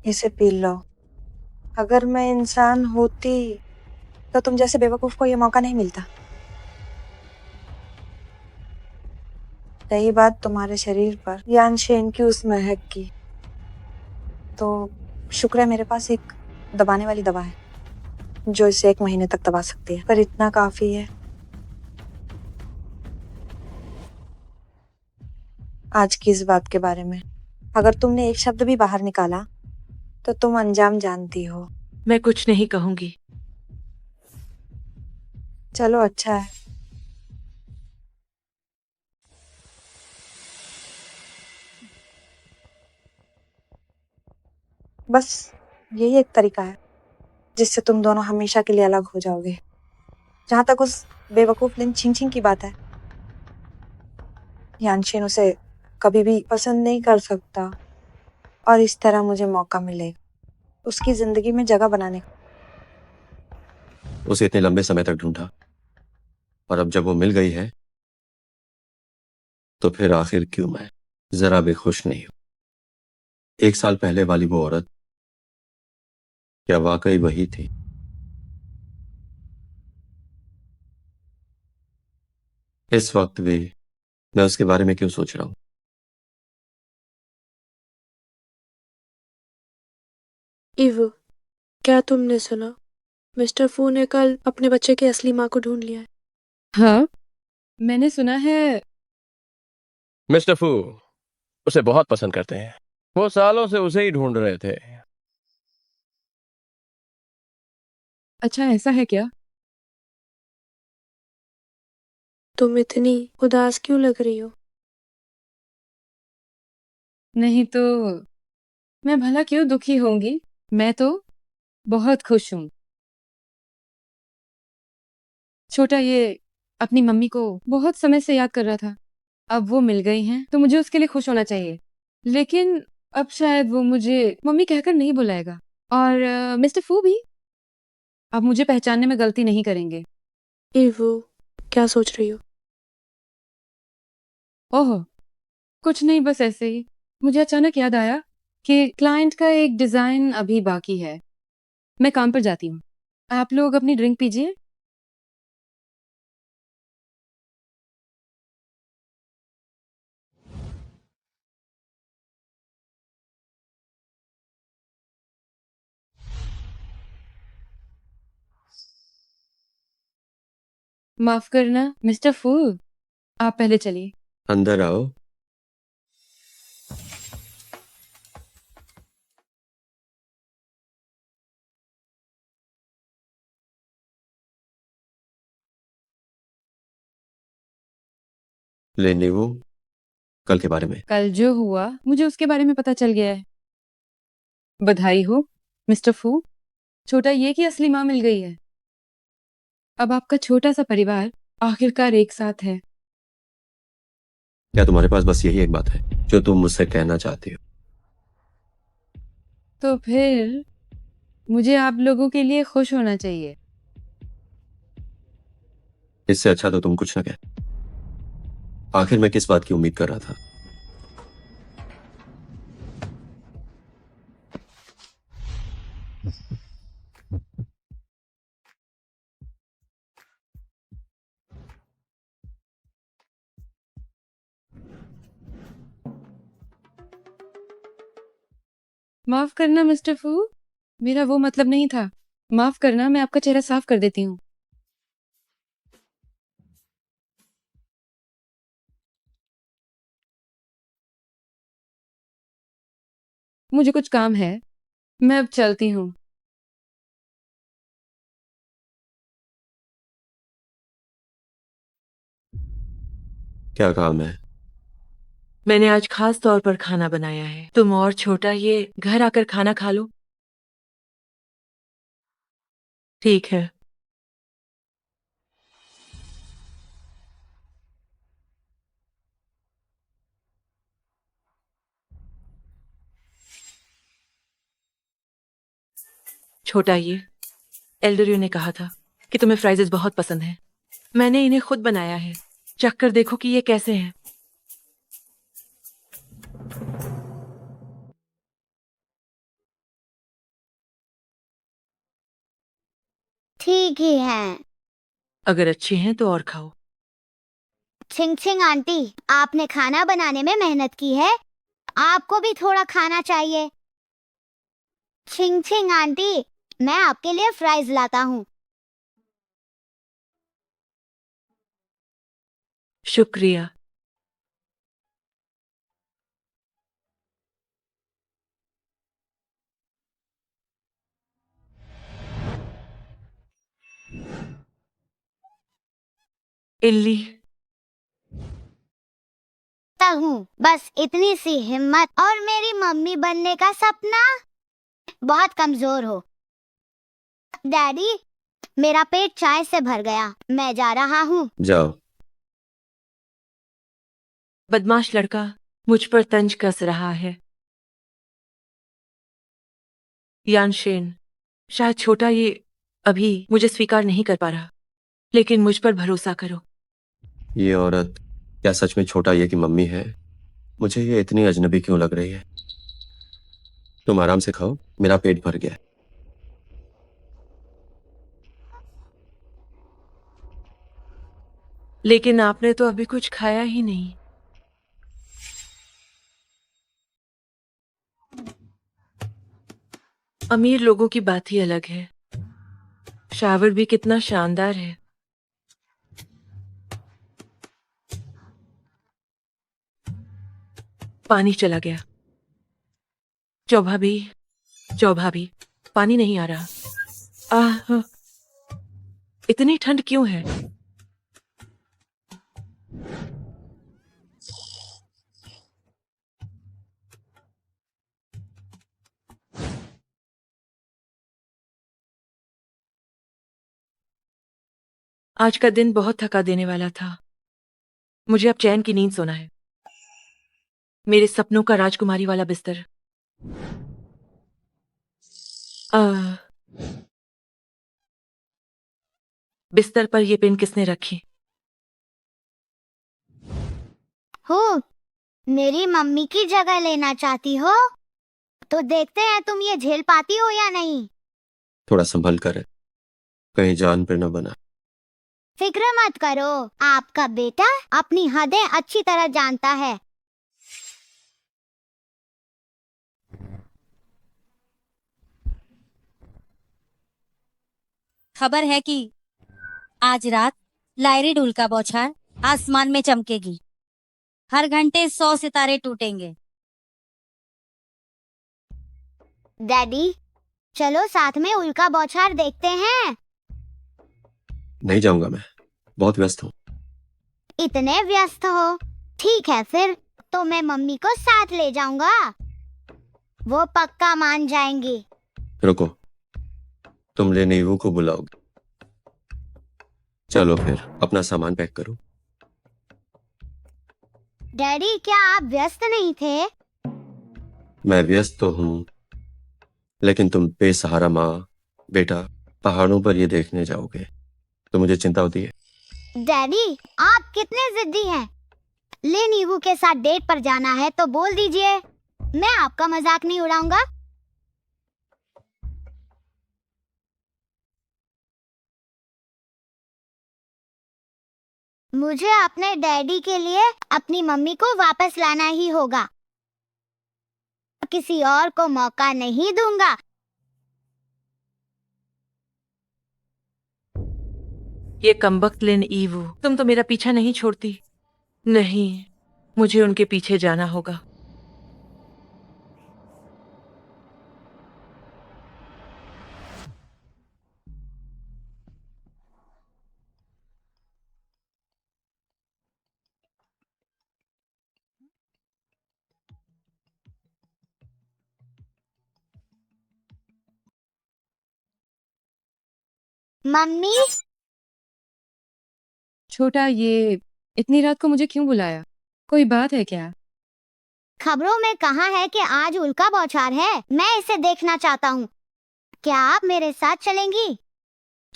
इसे पी लो। अगर मैं इंसान होती तो तुम जैसे बेवकूफ को ये मौका नहीं मिलता। रही बात तुम्हारे शरीर पर यानशेन की उस महक की, तो शुक्र है मेरे पास एक दबाने वाली दवा है जो इसे 1 महीने तक दबा सकती है, पर इतना काफी है। आज की इस बात के बारे में अगर तुमने एक शब्द भी बाहर निकाला तो तुम अंजाम जानती हो। मैं कुछ नहीं कहूंगी। चलो अच्छा है। बस यही एक तरीका है जिससे तुम दोनों हमेशा के लिए अलग हो जाओगे। जहां तक उस बेवकूफ लिन छिंग छिंग की बात है, यानशेन उसे कभी भी पसंद नहीं कर सकता और इस तरह मुझे मौका मिलेगा उसकी जिंदगी में जगह बनाने का। उसे इतने लंबे समय तक ढूंढा और अब जब वो मिल गई है तो फिर आखिर क्यों मैं जरा भी खुश नहीं हूं। 1 साल पहले वाली वो औरत क्या वाकई वही थी? इस वक्त भी मैं उसके बारे में क्यों सोच रहा हूं? इव, क्या तुमने सुना? मिस्टर फू ने कल अपने बच्चे की असली माँ को ढूंढ लिया है। हाँ, मैंने सुना है। मिस्टर फू उसे बहुत पसंद करते हैं। वो सालों से उसे ही ढूंढ रहे थे। अच्छा, ऐसा है क्या? तुम इतनी उदास क्यों लग रही हो? नहीं तो मैं भला क्यों दुखी होंगी? मैं तो बहुत खुश हूँ। छोटा ये अपनी मम्मी को बहुत समय से याद कर रहा था। अब वो मिल गई हैं तो मुझे उसके लिए खुश होना चाहिए। लेकिन अब शायद वो मुझे मम्मी कहकर नहीं बुलाएगा। और मिस्टर फू भी अब मुझे पहचानने में गलती नहीं करेंगे। इव, क्या सोच रही हो? ओह, कुछ नहीं, बस ऐसे ही। मुझे अचानक याद आया कि क्लाइंट का एक डिजाइन अभी बाकी है। मैं काम पर जाती हूँ। आप लोग अपनी ड्रिंक पीजिए। माफ करना मिस्टर फू, आप पहले चलिए। अंदर आओ। लेने वो कल के बारे में। कल जो हुआ मुझे उसके बारे में पता चल गया है। बधाई हो मिस्टर फू, छोटा ये की असली माँ मिल गई है। अब आपका छोटा सा परिवार आखिरकार एक साथ है। क्या तुम्हारे पास बस यही एक बात है जो तुम मुझसे कहना चाहती हो? तो फिर मुझे आप लोगों के लिए खुश होना चाहिए। इससे अच्छा तो तुम कुछ न कह। आखिर मैं किस बात की उम्मीद कर रहा था? माफ करना मिस्टर फू, मेरा वो मतलब नहीं था। माफ करना, मैं आपका चेहरा साफ कर देती हूँ। मुझे कुछ काम है, मैं अब चलती हूँ। क्या काम है? मैंने आज खास तौर पर खाना बनाया है। तुम और छोटा ये घर आकर खाना खा लो। ठीक है। छोटा ये एल्डरियो ने कहा था कि तुम्हें फ्राइजेस बहुत पसंद हैं। मैंने इन्हें खुद बनाया है। चख कर देखो कि ये कैसे हैं। ठीक ही है। अगर अच्छे हैं तो और खाओ। छिंग छिंग आंटी, आपने खाना बनाने में मेहनत की है, आपको भी थोड़ा खाना चाहिए। छिंग छिंग आंटी, मैं आपके लिए फ्राइज लाता हूँ। शुक्रिया। इल्ली। हूँ बस इतनी सी हिम्मत और मेरी मम्मी बनने का सपना। बहुत कमजोर हो। डैडी, मेरा पेट चाय से भर गया, मैं जा रहा हूँ। जाओ। बदमाश लड़का मुझ पर तंज कस रहा है। यानशेन, शायद छोटा ये अभी मुझे स्वीकार नहीं कर पा रहा, लेकिन मुझ पर भरोसा करो। ये औरत क्या सच में छोटा ये की मम्मी है? मुझे ये इतनी अजनबी क्यों लग रही है? तुम आराम से खाओ, मेरा पेट भर गया है। लेकिन आपने तो अभी कुछ खाया ही नहीं। अमीर लोगों की बात ही अलग है। शावर भी कितना शानदार है। पानी चला गया। चौभाभी, चौभाभी, पानी नहीं आ रहा। आह, इतनी ठंड क्यों है? आज का दिन बहुत थका देने वाला था। मुझे अब चैन की नींद सोना है। मेरे सपनों का राजकुमारी वाला बिस्तर। आह, बिस्तर पर ये पेन किसने रखी? हो, मेरी मम्मी की जगह लेना चाहती हो? तो देखते हैं तुम ये झेल पाती हो या नहीं। थोड़ा संभल कर, कहीं जान पर न बना। फिक्र मत करो, आपका बेटा अपनी हदें अच्छी तरह जानता है। खबर है कि आज रात लाइरिडुल का बौछार आसमान में चमकेगी। हर घंटे 100 सितारे टूटेंगे। डैडी, चलो साथ में उल्का बौछार देखते हैं। नहीं जाऊंगा, मैं बहुत व्यस्त हूँ। इतने व्यस्त हो? ठीक है फिर, तो मैं मम्मी को साथ ले जाऊंगा। वो पक्का मान जाएंगी। रुको, तुम लेनीवू को बुलाओगे? चलो फिर अपना सामान पैक करो। डैडी, क्या आप व्यस्त नहीं थे? मैं व्यस्त तो हूँ, लेकिन तुम बेसहारा माँ बेटा पहाड़ों पर ये देखने जाओगे तो मुझे चिंता होती है। डैडी, आप कितने जिद्दी हैं। ले नीवू के साथ डेट पर जाना है तो बोल दीजिए, मैं आपका मजाक नहीं उड़ाऊंगा। मुझे अपने डैडी के लिए अपनी मम्मी को वापस लाना ही होगा, किसी और को मौका नहीं दूंगा। ये कमबख्त लिन ईवू, तुम तो मेरा पीछा नहीं छोड़ती। नहीं, मुझे उनके पीछे जाना होगा। मम्मी, छोटा, ये इतनी रात को मुझे क्यों बुलाया? कोई बात है क्या? खबरों में कहा है कि आज उल्का बौछार है, मैं इसे देखना चाहता हूँ। क्या आप मेरे साथ चलेंगी?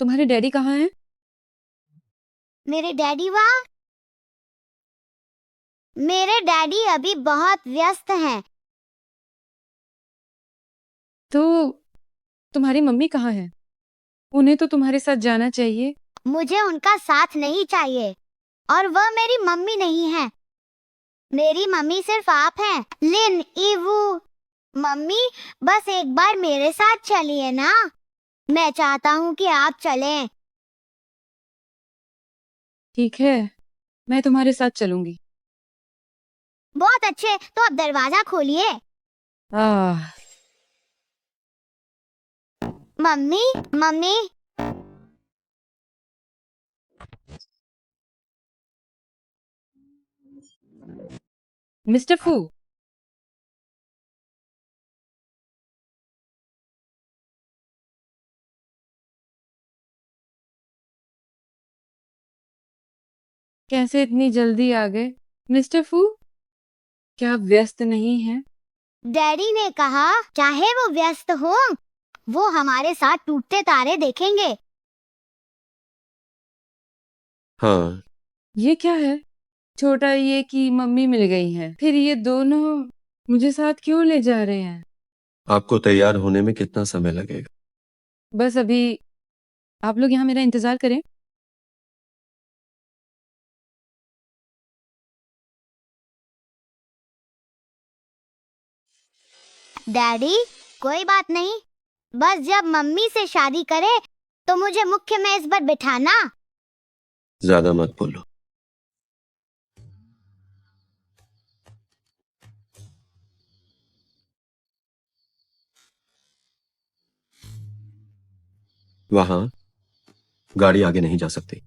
तुम्हारे डैडी कहाँ हैं? मेरे डैडी वहाँ? मेरे डैडी अभी बहुत व्यस्त हैं। तो तुम्हारी मम्मी कहाँ है? उन्हें तो तुम्हारे साथ जाना चाहिए। मुझे उनका साथ नहीं चाहिए, और वह मेरी मम्मी नहीं है। मेरी मम्मी सिर्फ आप हैं, लिन ईवू। मम्मी, बस एक बार मेरे साथ चलिए ना। मैं चाहता हूँ कि आप चलें। ठीक है, मैं तुम्हारे साथ चलूंगी। बहुत अच्छे, तो अब दरवाजा खोलिए। आह, मम्मी, मम्मी। मिस्टर फू, कैसे इतनी जल्दी आ गए? मिस्टर फू, क्या आप व्यस्त नहीं हैं? डैडी ने कहा चाहे वो व्यस्त हो, वो हमारे साथ टूटते तारे देखेंगे। हाँ, ये क्या है? छोटा ये कि मम्मी मिल गई हैं, फिर ये दोनों मुझे साथ क्यों ले जा रहे हैं? आपको तैयार होने में कितना समय लगेगा? बस अभी आप लोग यहाँ मेरा इंतजार करें। डैडी, कोई बात नहीं, बस जब मम्मी से शादी करे तो मुझे मुख्य मेज पर बिठाना। ज्यादा मत बोलो। वहां गाड़ी आगे नहीं जा सकती,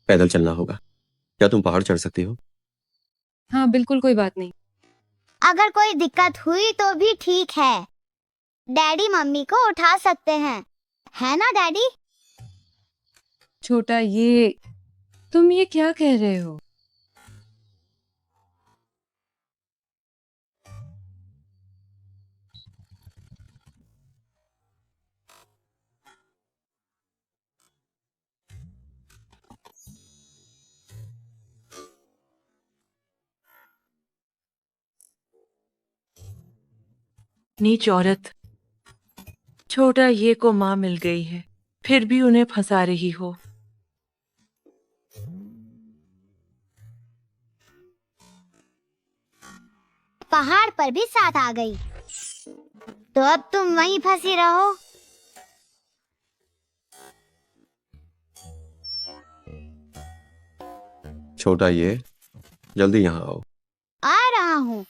पैदल चलना होगा। क्या तुम पहाड़ चढ़ सकती हो? हाँ, बिल्कुल कोई बात नहीं। अगर कोई दिक्कत हुई तो भी ठीक है, डैडी मम्मी को उठा सकते हैं, है ना डैडी? छोटा ये तुम ये क्या कह रहे हो? नीच औरत, छोटा ये को माँ मिल गई है, फिर भी उन्हें फंसा रही हो। पहाड़ पर भी साथ आ गई, तो अब तुम वहीं फंसी रहो। छोटा ये, जल्दी यहाँ आओ। आ रहा हूँ।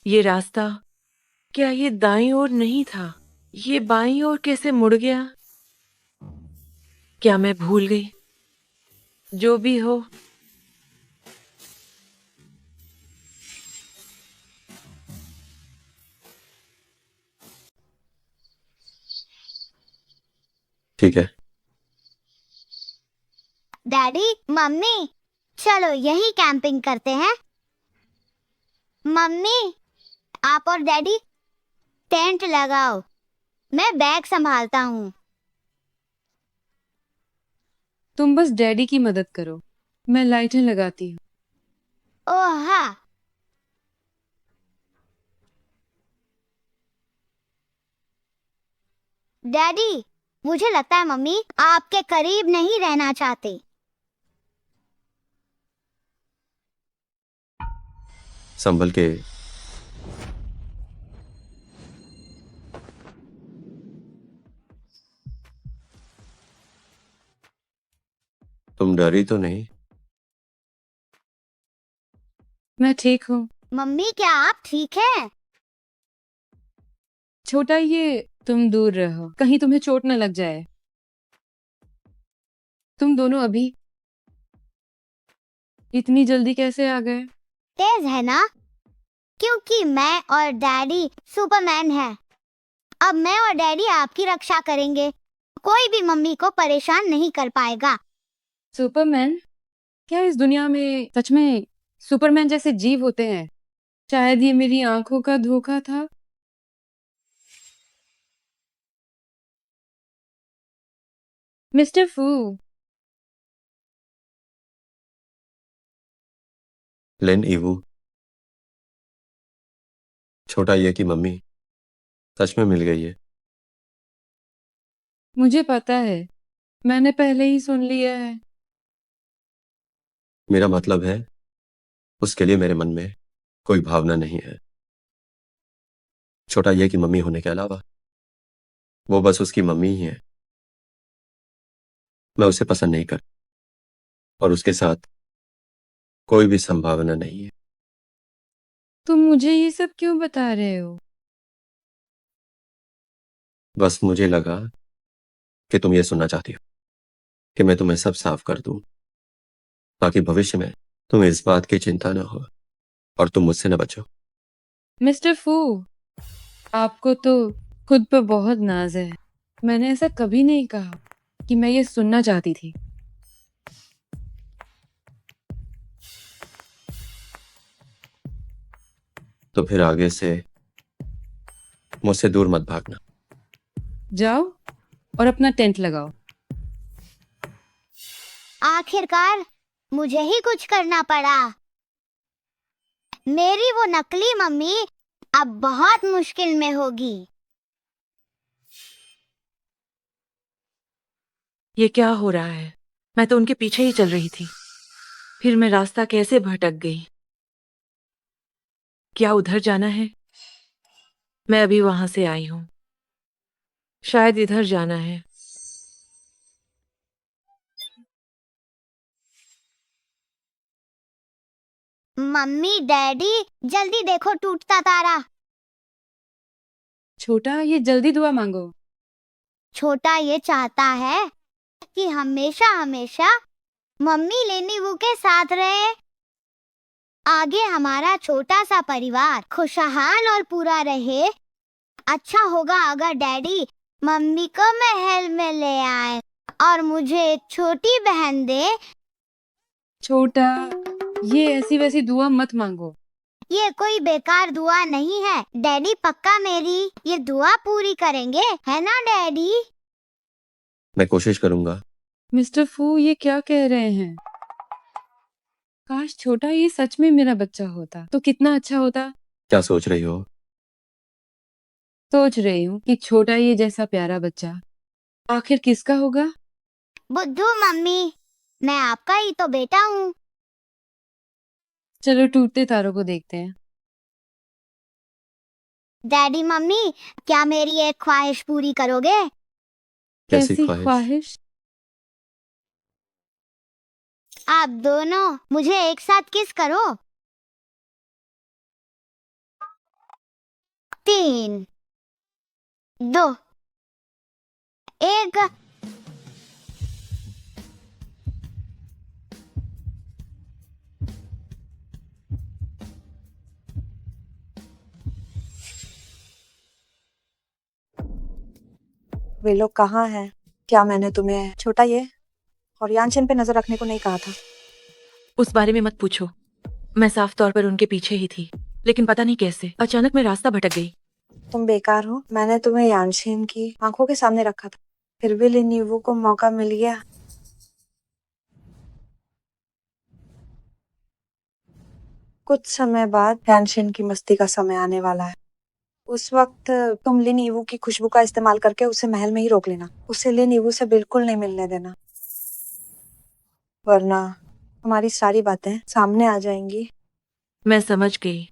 ये रास्ता, क्या ये दाईं ओर नहीं था? ये बाईं ओर कैसे मुड़ गया? क्या मैं भूल गई? जो भी हो, ठीक है। डैडी मम्मी चलो यही कैंपिंग करते हैं। मम्मी आप और डैडी टेंट लगाओ, मैं बैग संभालता हूँ। तुम बस डैडी की मदद करो, मैं लाइटें लगाती हूँ। ओह हाँ। डैडी मुझे लगता है मम्मी आपके करीब नहीं रहना चाहते। संभल के। तुम डरी तो नहीं? मैं ठीक हूँ। मम्मी क्या आप ठीक हैं? छोटा, ये तुम दूर रहो, कहीं तुम्हें चोट न लग जाए। तुम दोनों अभी इतनी जल्दी कैसे आ गए? तेज है ना, क्योंकि मैं और डैडी सुपरमैन हैं। अब मैं और डैडी आपकी रक्षा करेंगे, कोई भी मम्मी को परेशान नहीं कर पाएगा। सुपरमैन? क्या इस दुनिया में सच में सुपरमैन जैसे जीव होते हैं? शायद ये मेरी आंखों का धोखा था। मिस्टर फू, लेन ईवू, छोटा ये की मम्मी सच में मिल गई है। मुझे पता है, मैंने पहले ही सुन लिया है। मेरा मतलब है उसके लिए मेरे मन में कोई भावना नहीं है। छोटा ये की मम्मी होने के अलावा वो बस उसकी मम्मी ही है। मैं उसे पसंद नहीं कर और उसके साथ कोई भी संभावना नहीं है। तुम मुझे ये सब क्यों बता रहे हो? बस मुझे लगा कि तुम ये सुनना चाहती हो कि मैं तुम्हें सब साफ कर दूं, ताकि भविष्य में तुम्हें इस बात की चिंता न हो और तुम मुझसे न बचो। मिस्टर फू, आपको तो खुद पर बहुत नाज है। मैंने ऐसा कभी नहीं कहा कि मैं ये सुनना चाहती थी। तो फिर आगे से मुझसे दूर मत भागना। जाओ और अपना टेंट लगाओ। आखिरकार मुझे ही कुछ करना पड़ा। मेरी वो नकली मम्मी अब बहुत मुश्किल में होगी। ये क्या हो रहा है? मैं तो उनके पीछे ही चल रही थी, फिर मैं रास्ता कैसे भटक गई? क्या उधर जाना है? मैं अभी वहां से आई हूं, शायद इधर जाना है। मम्मी डैडी जल्दी देखो टूटता तारा। छोटा, ये जल्दी दुआ मांगो। छोटा ये चाहता है कि हमेशा हमेशा मम्मी लेनी वो के साथ रहे। आगे हमारा छोटा सा परिवार खुशहाल और पूरा रहे। अच्छा होगा अगर डैडी मम्मी को महल में ले आए और मुझे एक छोटी बहन दे। छोटा, ये ऐसी वैसी दुआ मत मांगो। ये कोई बेकार दुआ नहीं है। डैडी पक्का मेरी ये दुआ पूरी करेंगे, है ना डैडी? मैं कोशिश करूंगा। मिस्टर फू, ये क्या कह रहे हैं? काश छोटा ये सच में मेरा बच्चा होता तो कितना अच्छा होता। क्या सोच रही हो? सोच रही हूँ कि छोटा ये जैसा प्यारा बच्चा आखिर किसका होगा? बुद्धू मम्मी, मैं आपका ही तो बेटा हूँ। चलो टूटते तारों को देखते हैं। डैडी मम्मी क्या मेरी एक ख्वाहिश पूरी करोगे? कैसी कैसी ख्वाहिश? ख्वाहिश? आप दोनों मुझे एक साथ किस करो। 3, 2, 1। वे लोग कहाँ हैं? क्या मैंने तुम्हें छोटा ये और यानचेन पे नजर रखने को नहीं कहा था? उस बारे में मत पूछो। मैं साफ तौर पर उनके पीछे ही थी, लेकिन पता नहीं कैसे अचानक मैं रास्ता भटक गई। तुम बेकार हो। मैंने तुम्हें यानचेन की आंखों के सामने रखा था, फिर भी लिन यीवू को मौका मिल गया। कुछ समय बाद यानचेन की मस्ती का समय आने वाला है। उस वक्त तुम लिन यीवू की खुशबू का इस्तेमाल करके उसे महल में ही रोक लेना। उसे लिन यीवू से बिल्कुल नहीं मिलने देना, वरना हमारी सारी बातें सामने आ जाएंगी। मैं समझ गई।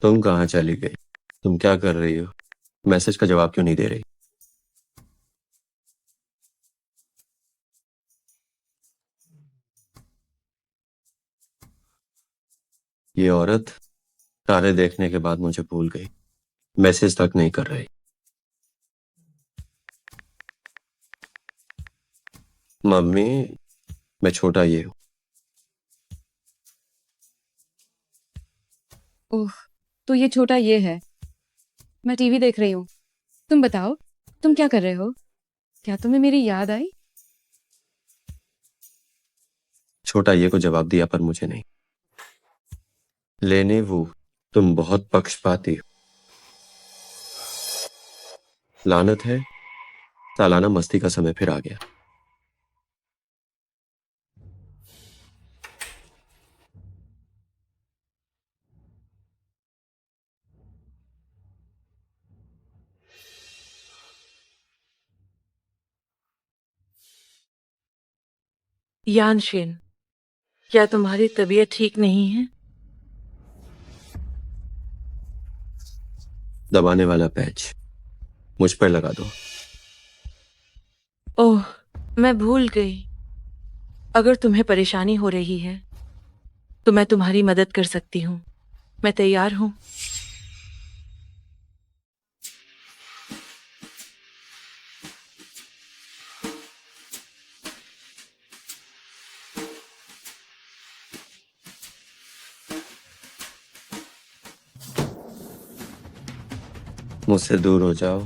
तुम कहाँ चली गई? तुम क्या कर रही हो? मैसेज का जवाब क्यों नहीं दे रही? ये औरत तारे देखने के बाद मुझे भूल गई, मैसेज तक नहीं कर रही। मम्मी, मैं छोटा ये हूँ। ओह, तो ये छोटा ये है। मैं टीवी देख रही हूँ। तुम बताओ, तुम क्या कर रहे हो? क्या तुम्हें मेरी याद आई? छोटा ये को जवाब दिया पर मुझे नहीं। लेने वो, तुम बहुत पक्षपाती हो। लानत है, सालाना मस्ती का समय फिर आ गया। यानशेन, क्या तुम्हारी तबीयत ठीक नहीं है? दबाने वाला पैच मुझ पर लगा दो। ओह, मैं भूल गई। अगर तुम्हें परेशानी हो रही है तो मैं तुम्हारी मदद कर सकती हूँ। मैं तैयार हूँ। मुझसे दूर हो जाओ।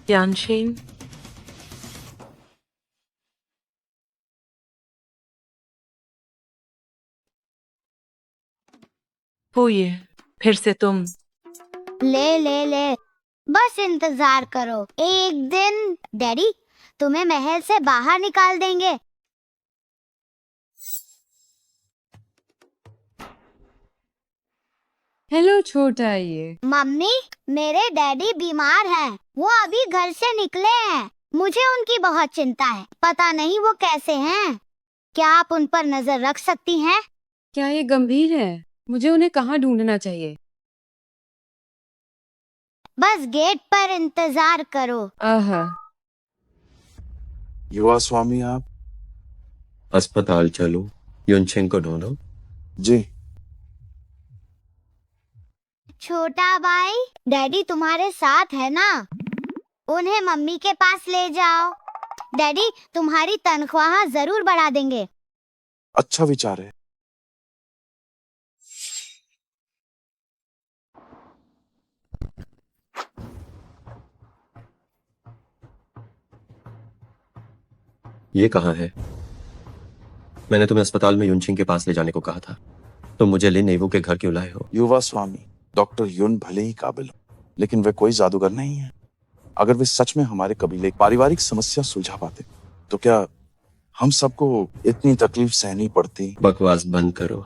यानशेन, हो ये फिर से तुम। ले ले ले, बस इंतजार करो। एक दिन डैडी तुम्हें महल से बाहर निकाल देंगे। हेलो छोटा ये। मम्मी, मेरे डैडी बीमार हैं। वो अभी घर से निकले हैं। मुझे उनकी बहुत चिंता है। पता नहीं वो कैसे हैं। क्या आप उन पर नजर रख सकती हैं? क्या ये गंभीर है? मुझे उन्हें कहाँ ढूंढना चाहिए? बस गेट पर इंतजार करो। आहा, युवा स्वामी आप? अस्पताल चलो, युनछेंग को ढूंढो। जी। छोटा भाई, डैडी तुम्हारे साथ है ना? उन्हें मम्मी के पास ले जाओ। डैडी तुम्हारी तनख्वाह जरूर बढ़ा देंगे। अच्छा विचार है। ये कहाँ है? मैंने तुम्हें अस्पताल में युनछिंग के पास ले जाने को कहा था। तुम मुझे लिन नेवू के घर क्यों लाए हो? युवा स्वामी, डॉक्टर युन भले ही काबिल हो, लेकिन वे कोई जादूगर नहीं है। अगर वे सच में हमारे कबीले की पारिवारिक समस्या सुलझा पाते तो क्या हम सबको इतनी तकलीफ सहनी पड़ती? बकवास बंद करो,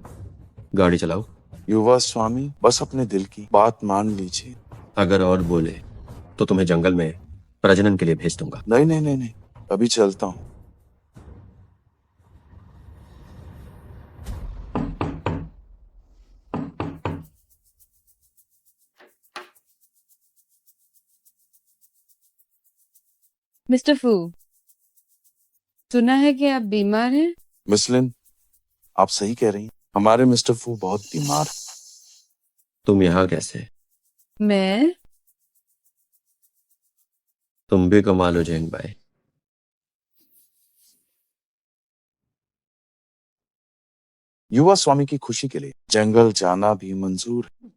गाड़ी चलाओ। युवा स्वामी, बस अपने दिल की बात मान लीजिए। अगर और बोले तो तुम्हें जंगल में प्रजनन के लिए भेज दूंगा। नहीं नहीं नहीं नहीं, अभी चलता हूँ। मिस्टर फू, सुना है कि आप बीमार हैं? मिस लिन, आप सही कह रही हैं। हमारे मिस्टर फू बहुत बीमार हैं। तुम यहाँ कैसे? मैं? तुम भी कमाल हो जेंग भाई। युवा स्वामी की खुशी के लिए जंगल जाना भी मंजूर है।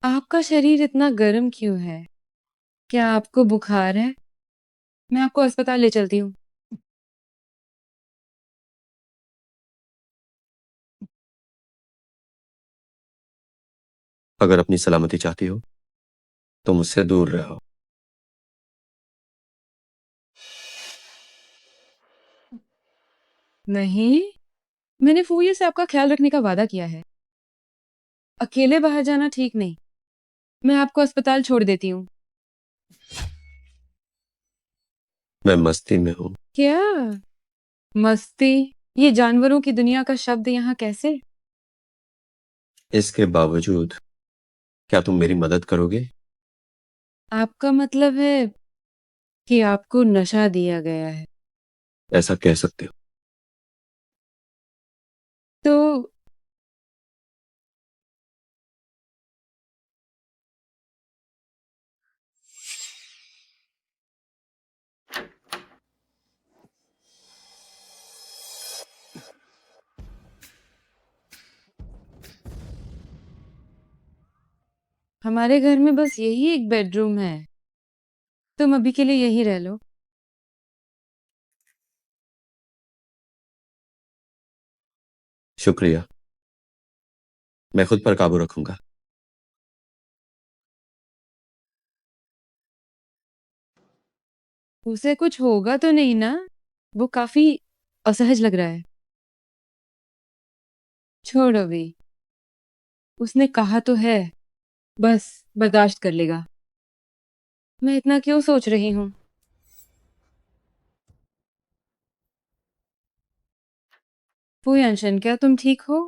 आपका शरीर इतना गर्म क्यों है? क्या आपको बुखार है? मैं आपको अस्पताल ले चलती हूँ। अगर अपनी सलामती चाहती हो तो मुझसे दूर रहो। नहीं, मैंने फूफी से आपका ख्याल रखने का वादा किया है। अकेले बाहर जाना ठीक नहीं। मैं आपको अस्पताल छोड़ देती हूँ। मैं मस्ती में हूँ। क्या? मस्ती? ये जानवरों की दुनिया का शब्द यहाँ कैसे? इसके बावजूद क्या तुम मेरी मदद करोगे? आपका मतलब है कि आपको नशा दिया गया है। ऐसा कह सकते हो। तो हमारे घर में बस यही एक बेडरूम है। तुम अभी के लिए यही रह लो। शुक्रिया, मैं खुद पर काबू रखूंगा। उसे कुछ होगा तो नहीं ना? वो काफी असहज लग रहा है। छोड़ो भी, उसने कहा तो है, बस बर्दाश्त कर लेगा। मैं इतना क्यों सोच रही हूँ? फूयनशन, क्या तुम ठीक हो?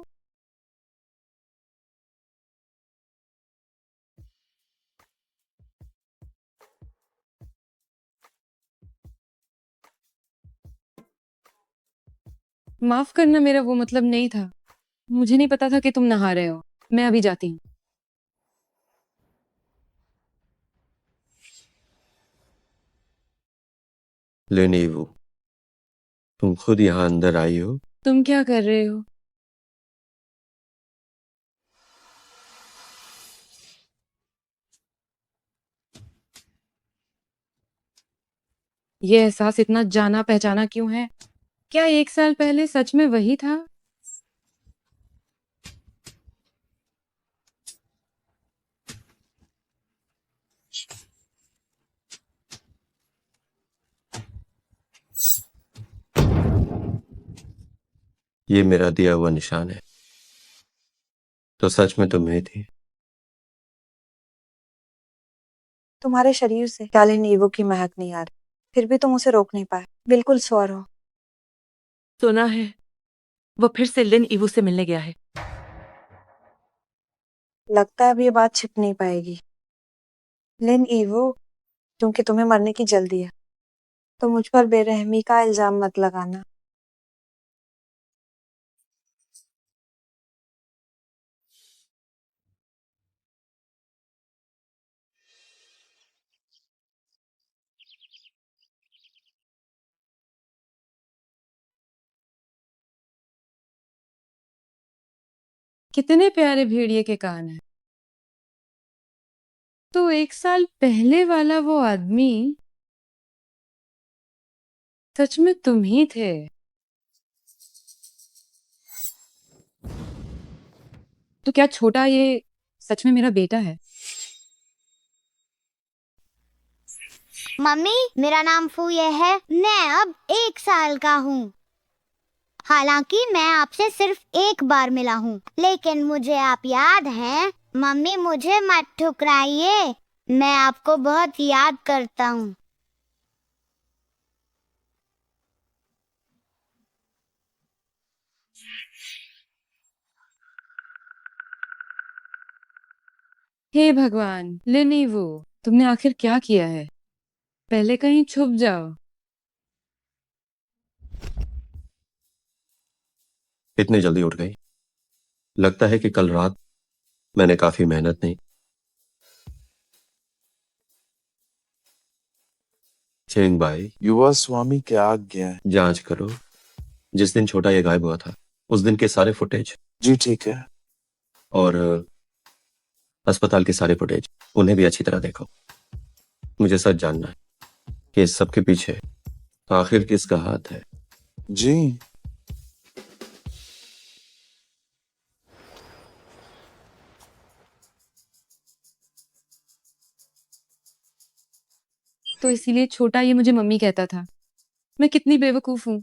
माफ करना, मेरा वो मतलब नहीं था। मुझे नहीं पता था कि तुम नहा रहे हो। मैं अभी जाती हूँ। लेनीवो, तुम खुद यहाँ अंदर आई हो? तुम क्या कर रहे हो? ये एहसास इतना जाना पहचाना क्यों है? क्या 1 साल पहले सच में वही था? ये मेरा दिया हुआ निशान है। तो सच में तुम ही थी। तुम्हारे शरीर से कैलिन ईवो की महक नहीं आ रही, फिर भी तुम उसे रोक नहीं पाए। बिल्कुल स्वर हो। सुना है वो फिर से लिन ईवू से मिलने गया है। लगता है अब ये बात छिप नहीं पाएगी। लिन ईवो, क्योंकि तुम्हें मरने की जल्दी है तो मुझ पर बेरहमी का इल्जाम मत लगाना। कितने प्यारे भेड़िए के कान हैं। तो 1 साल पहले वाला वो आदमी सच में तुम ही थे। तो क्या छोटा ये सच में मेरा बेटा है? मम्मी, मेरा नाम फूये है। मैं अब 1 साल का हूँ। हालांकि मैं आपसे सिर्फ एक बार मिला हूँ, लेकिन मुझे आप याद हैं। मम्मी, मुझे मत ठुकराइए। मैं आपको बहुत याद करता हूँ। हे भगवान, लेनीवो, तुमने आखिर क्या किया है? पहले कहीं छुप जाओ। इतनी जल्दी उठ गई? लगता है कि कल रात मैंने काफी मेहनत नहीं। चेंग भाई, युवा स्वामी क्या आज्ञा है? जांच करो। जिस दिन छोटा ये गायब हुआ था उस दिन के सारे फुटेज जी ठीक है। और अस्पताल के सारे फुटेज, उन्हें भी अच्छी तरह देखो। मुझे सच जानना है कि इस सब के पीछे आखिर किसका हाथ है। जी तो इसीलिए छोटा ये मुझे मम्मी कहता था। मैं कितनी बेवकूफ हूँ।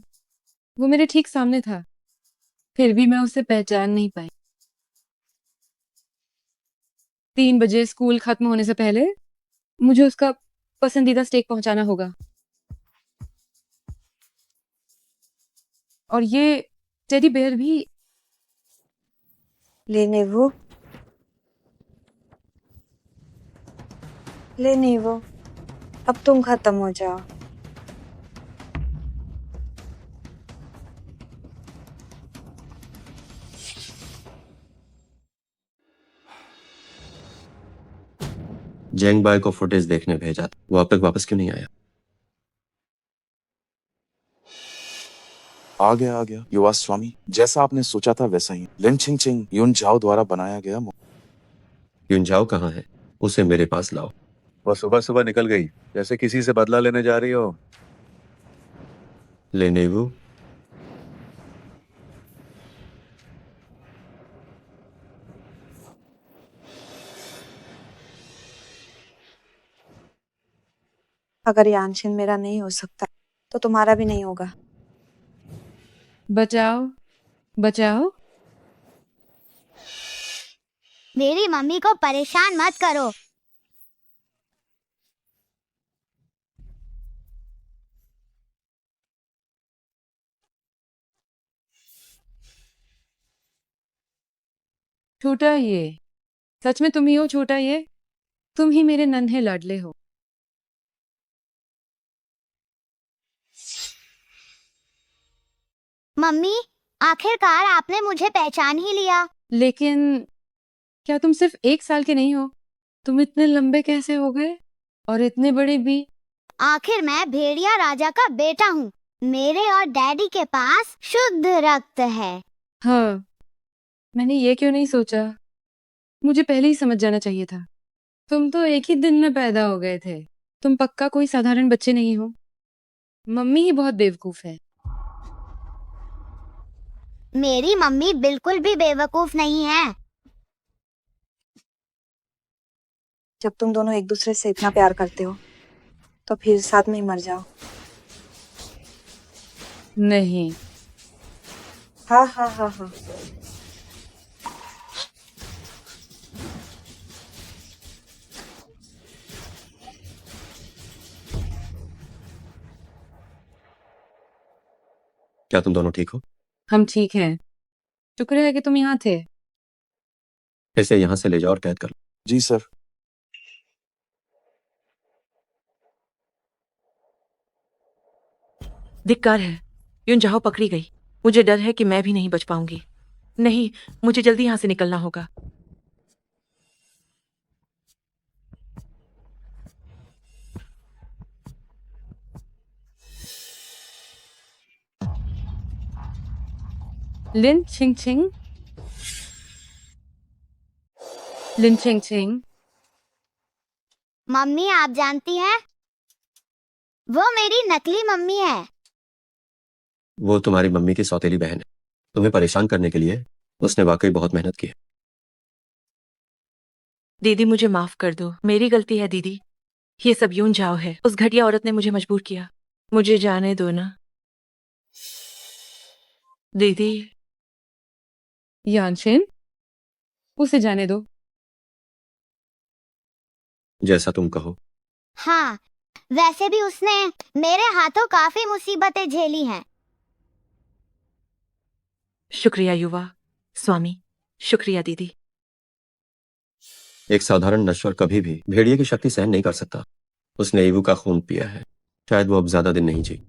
वो मेरे ठीक सामने था, फिर भी मैं उसे पहचान नहीं पाई। 3 बजे स्कूल खत्म होने से पहले मुझे उसका पसंदीदा स्टेक पहुंचाना होगा। और ये टेडी बेयर भी। लेने वो अब तुम खत्म हो जाओ। जेंग बाई को फुटेज देखने भेजा था, वो अब तक वापस क्यों नहीं आया? आ गया युवा स्वामी। जैसा आपने सोचा था वैसा ही लिन छिंग छिंग युन झाओ द्वारा बनाया गया युनजाओ कहाँ है? उसे मेरे पास लाओ। वो सुबह सुबह निकल गई, जैसे किसी से बदला लेने जा रही हो। लेनेवू, अगर यानशिन मेरा नहीं हो सकता तो तुम्हारा भी नहीं होगा। बचाओ बचाओ। मेरी मम्मी को परेशान मत करो। छोटा ये, सच में तुम ही हो छोटा ये? तुम ही मेरे नन्हे लाडले हो। मम्मी, आखिरकार आपने मुझे पहचान ही लिया। लेकिन क्या तुम सिर्फ 1 साल के नहीं हो? तुम इतने लंबे कैसे हो गए और इतने बड़े भी? आखिर मैं भेड़िया राजा का बेटा हूँ। मेरे और डैडी के पास शुद्ध रक्त है। हाँ, मैंने ये क्यों नहीं सोचा? मुझे पहले ही समझ जाना चाहिए था। तुम तो एक ही दिन में पैदा हो गए थे। तुम पक्का कोई साधारण बच्चे नहीं हो। मम्मी ही बहुत बेवकूफ है। मेरी मम्मी बिल्कुल भी बेवकूफ नहीं है। जब तुम दोनों एक दूसरे से इतना प्यार करते हो तो फिर साथ में ही मर जाओ। नहीं। हाँ हाँ हाँ हाँ। क्या तुम दोनों ठीक हो? हम ठीक हैं। शुक्र है कि तुम यहाँ थे। इसे यहाँ से ले जाओ और कैद कर लो। जी सर। धिक्कार है, युन झाओ पकड़ी गई। मुझे डर है कि मैं भी नहीं बच पाऊंगी। नहीं, मुझे जल्दी यहाँ से निकलना होगा। लिन छिंग छिंग, लिन छिंग छिंग। मम्मी, आप जानती हैं, वो मेरी नकली मम्मी है। वो तुम्हारी मम्मी की सौतेली बहन है। तुम्हें परेशान करने के लिए उसने वाकई बहुत मेहनत की है। दीदी मुझे माफ कर दो, मेरी गलती है दीदी। ये सब युन झाओ है। उस घटिया औरत ने मुझे मजबूर किया। मुझे जाने दो ना दीदी। यानशिन, उसे जाने दो। जैसा तुम कहो। हाँ, वैसे भी उसने मेरे हाथों काफी मुसीबतें झेली हैं। शुक्रिया युवा स्वामी, शुक्रिया दीदी। एक साधारण नश्वर कभी भी भेड़िए की शक्ति सहन नहीं कर सकता। उसने ईवू का खून पिया है। शायद वो अब ज्यादा दिन नहीं जी।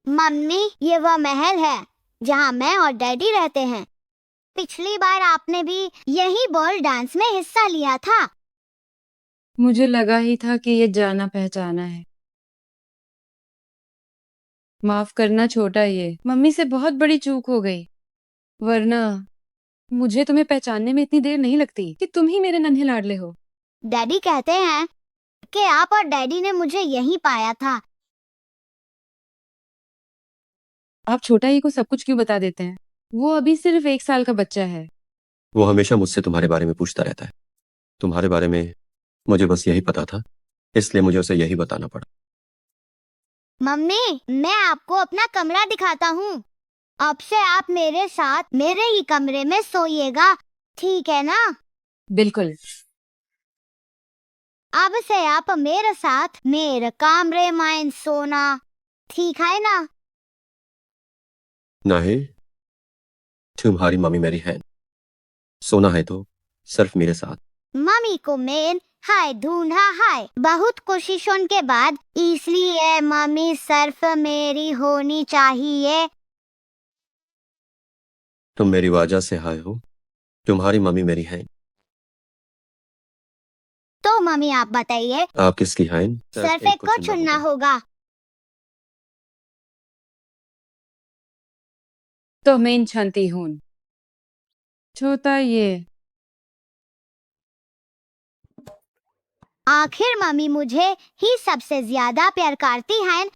मम्मी, ये वह महल है जहाँ मैं और डैडी रहते हैं। पिछली बार आपने भी यही बॉल डांस में हिस्सा लिया था। मुझे लगा ही था कि ये जाना पहचाना है। माफ करना छोटा, ये मम्मी से बहुत बड़ी चूक हो गई, वरना मुझे तुम्हें पहचानने में इतनी देर नहीं लगती कि तुम ही मेरे नन्हे लाडले हो। डैडी कहते हैं कि आप और डैडी ने मुझे यहीं पाया था। आप छोटा ही को सब कुछ क्यों बता देते हैं? वो अभी सिर्फ 1 साल का बच्चा है। वो हमेशा मुझसे तुम्हारे बारे में पूछता रहता है। तुम्हारे बारे में मुझे बस यही पता था, इसलिए मुझे उसे यही बताना पड़ा। मम्मी, मैं आपको अपना कमरा दिखाता हूँ। अब से आप मेरे साथ मेरे ही कमरे में सोइएगा, ठीक है ना? बिल्कुल। अब से आप मेरे साथ मेरे कमरे में सोना, ठीक है ना? नहीं, तुम्हारी मम्मी मेरी है। सोना है तो सिर्फ मेरे साथ। मम्मी को मैंने हाय ढूंढा है बहुत कोशिशों के बाद, इसलिए मम्मी सिर्फ मेरी होनी चाहिए। तुम मेरी वजह से आए हो, तुम्हारी मम्मी मेरी है। तो मम्मी आप बताइए, आप किसकी हैं? सिर्फ एक को चुनना होगा। तो मैं छानती हूँ। छोटा ये। आखिर मम्मी मुझे ही सबसे ज्यादा प्यार करती हैं।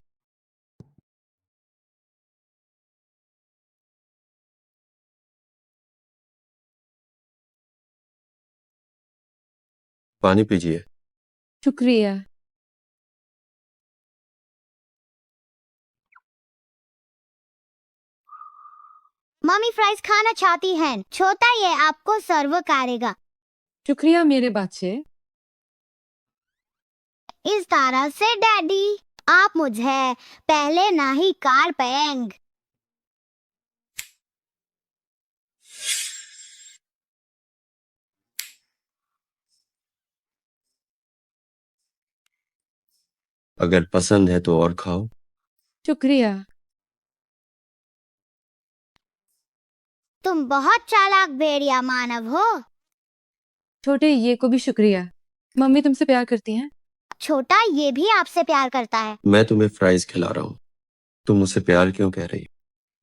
पानी पीजिए। शुक्रिया। मम्मी फ्राइज खाना चाहती हैं, छोटा ये आपको सर्व करेगा। शुक्रिया मेरे बच्चे। इस तरह से डैडी आप मुझे पहले नहीं कर पाएंगे। अगर पसंद है तो और खाओ। शुक्रिया। तुम बहुत चालाक भेड़िया मानव हो। छोटे ये को भी शुक्रिया। मम्मी तुमसे प्यार करती हैं? छोटा ये भी आपसे प्यार करता है। मैं तुम्हें फ्राइज खिला रहा हूँ, तुम मुझसे प्यार क्यों कह रही हो?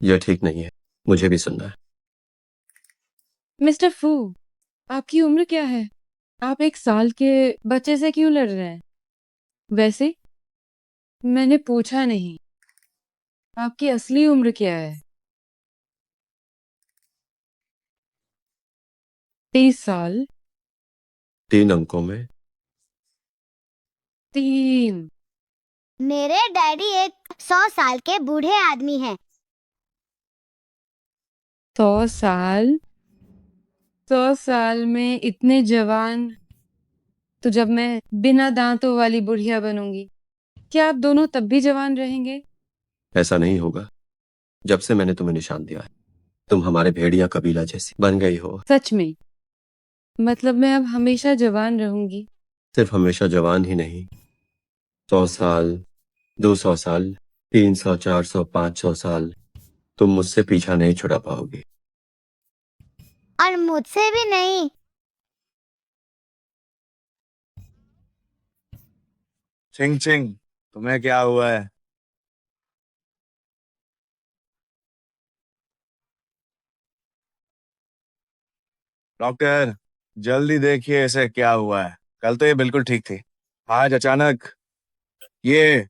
यह ठीक नहीं है, मुझे भी सुनना है। मिस्टर फू, आपकी उम्र क्या है? आप 1 साल के बच्चे से क्यों लड़ रहे हैं? वैसे मैंने पूछा नहीं, आपकी असली उम्र क्या है? 30 साल? 3 अंकों में। 3। मेरे डैडी एक 100 साल के बूढ़े आदमी हैं। 100 साल? 100 साल में इतने जवान, तो जब मैं बिना दांतों वाली बुढ़िया बनूंगी, क्या आप दोनों तब भी जवान रहेंगे? ऐसा नहीं होगा। जब से मैंने तुम्हें निशान दिया है, तुम हमारे भेड़िया कबीला जैसी बन गई हो। सच में? मतलब मैं अब हमेशा जवान रहूंगी? सिर्फ हमेशा जवान ही नहीं, 100 साल, 200 साल, 300, 400, 500 साल तुम मुझसे पीछा नहीं छुड़ा पाओगी। और मुझसे भी नहीं। चिंग चिंग, तुम्हें क्या हुआ है? डॉक्टर, जल्दी देखिए इसे क्या हुआ है। कल तो ये बिल्कुल ठीक थी, आज अचानक ये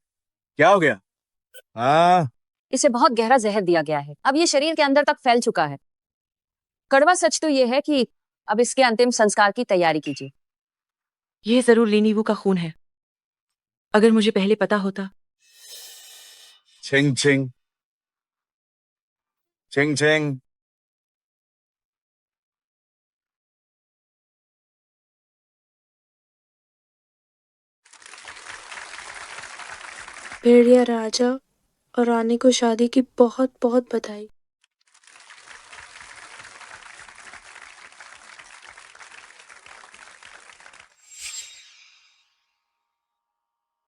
क्या हो गया? हाँ, इसे बहुत गहरा जहर दिया गया है, अब ये शरीर के अंदर तक फैल चुका है। कड़वा सच तो ये है कि अब इसके अंतिम संस्कार की तैयारी कीजिए। ये जरूर लीनीवू का खून है। अगर मुझे पहले पता होता। चिंग चिंग, चिंग चिंग। भेड़िया राजा और रानी को शादी की बहुत बहुत बधाई।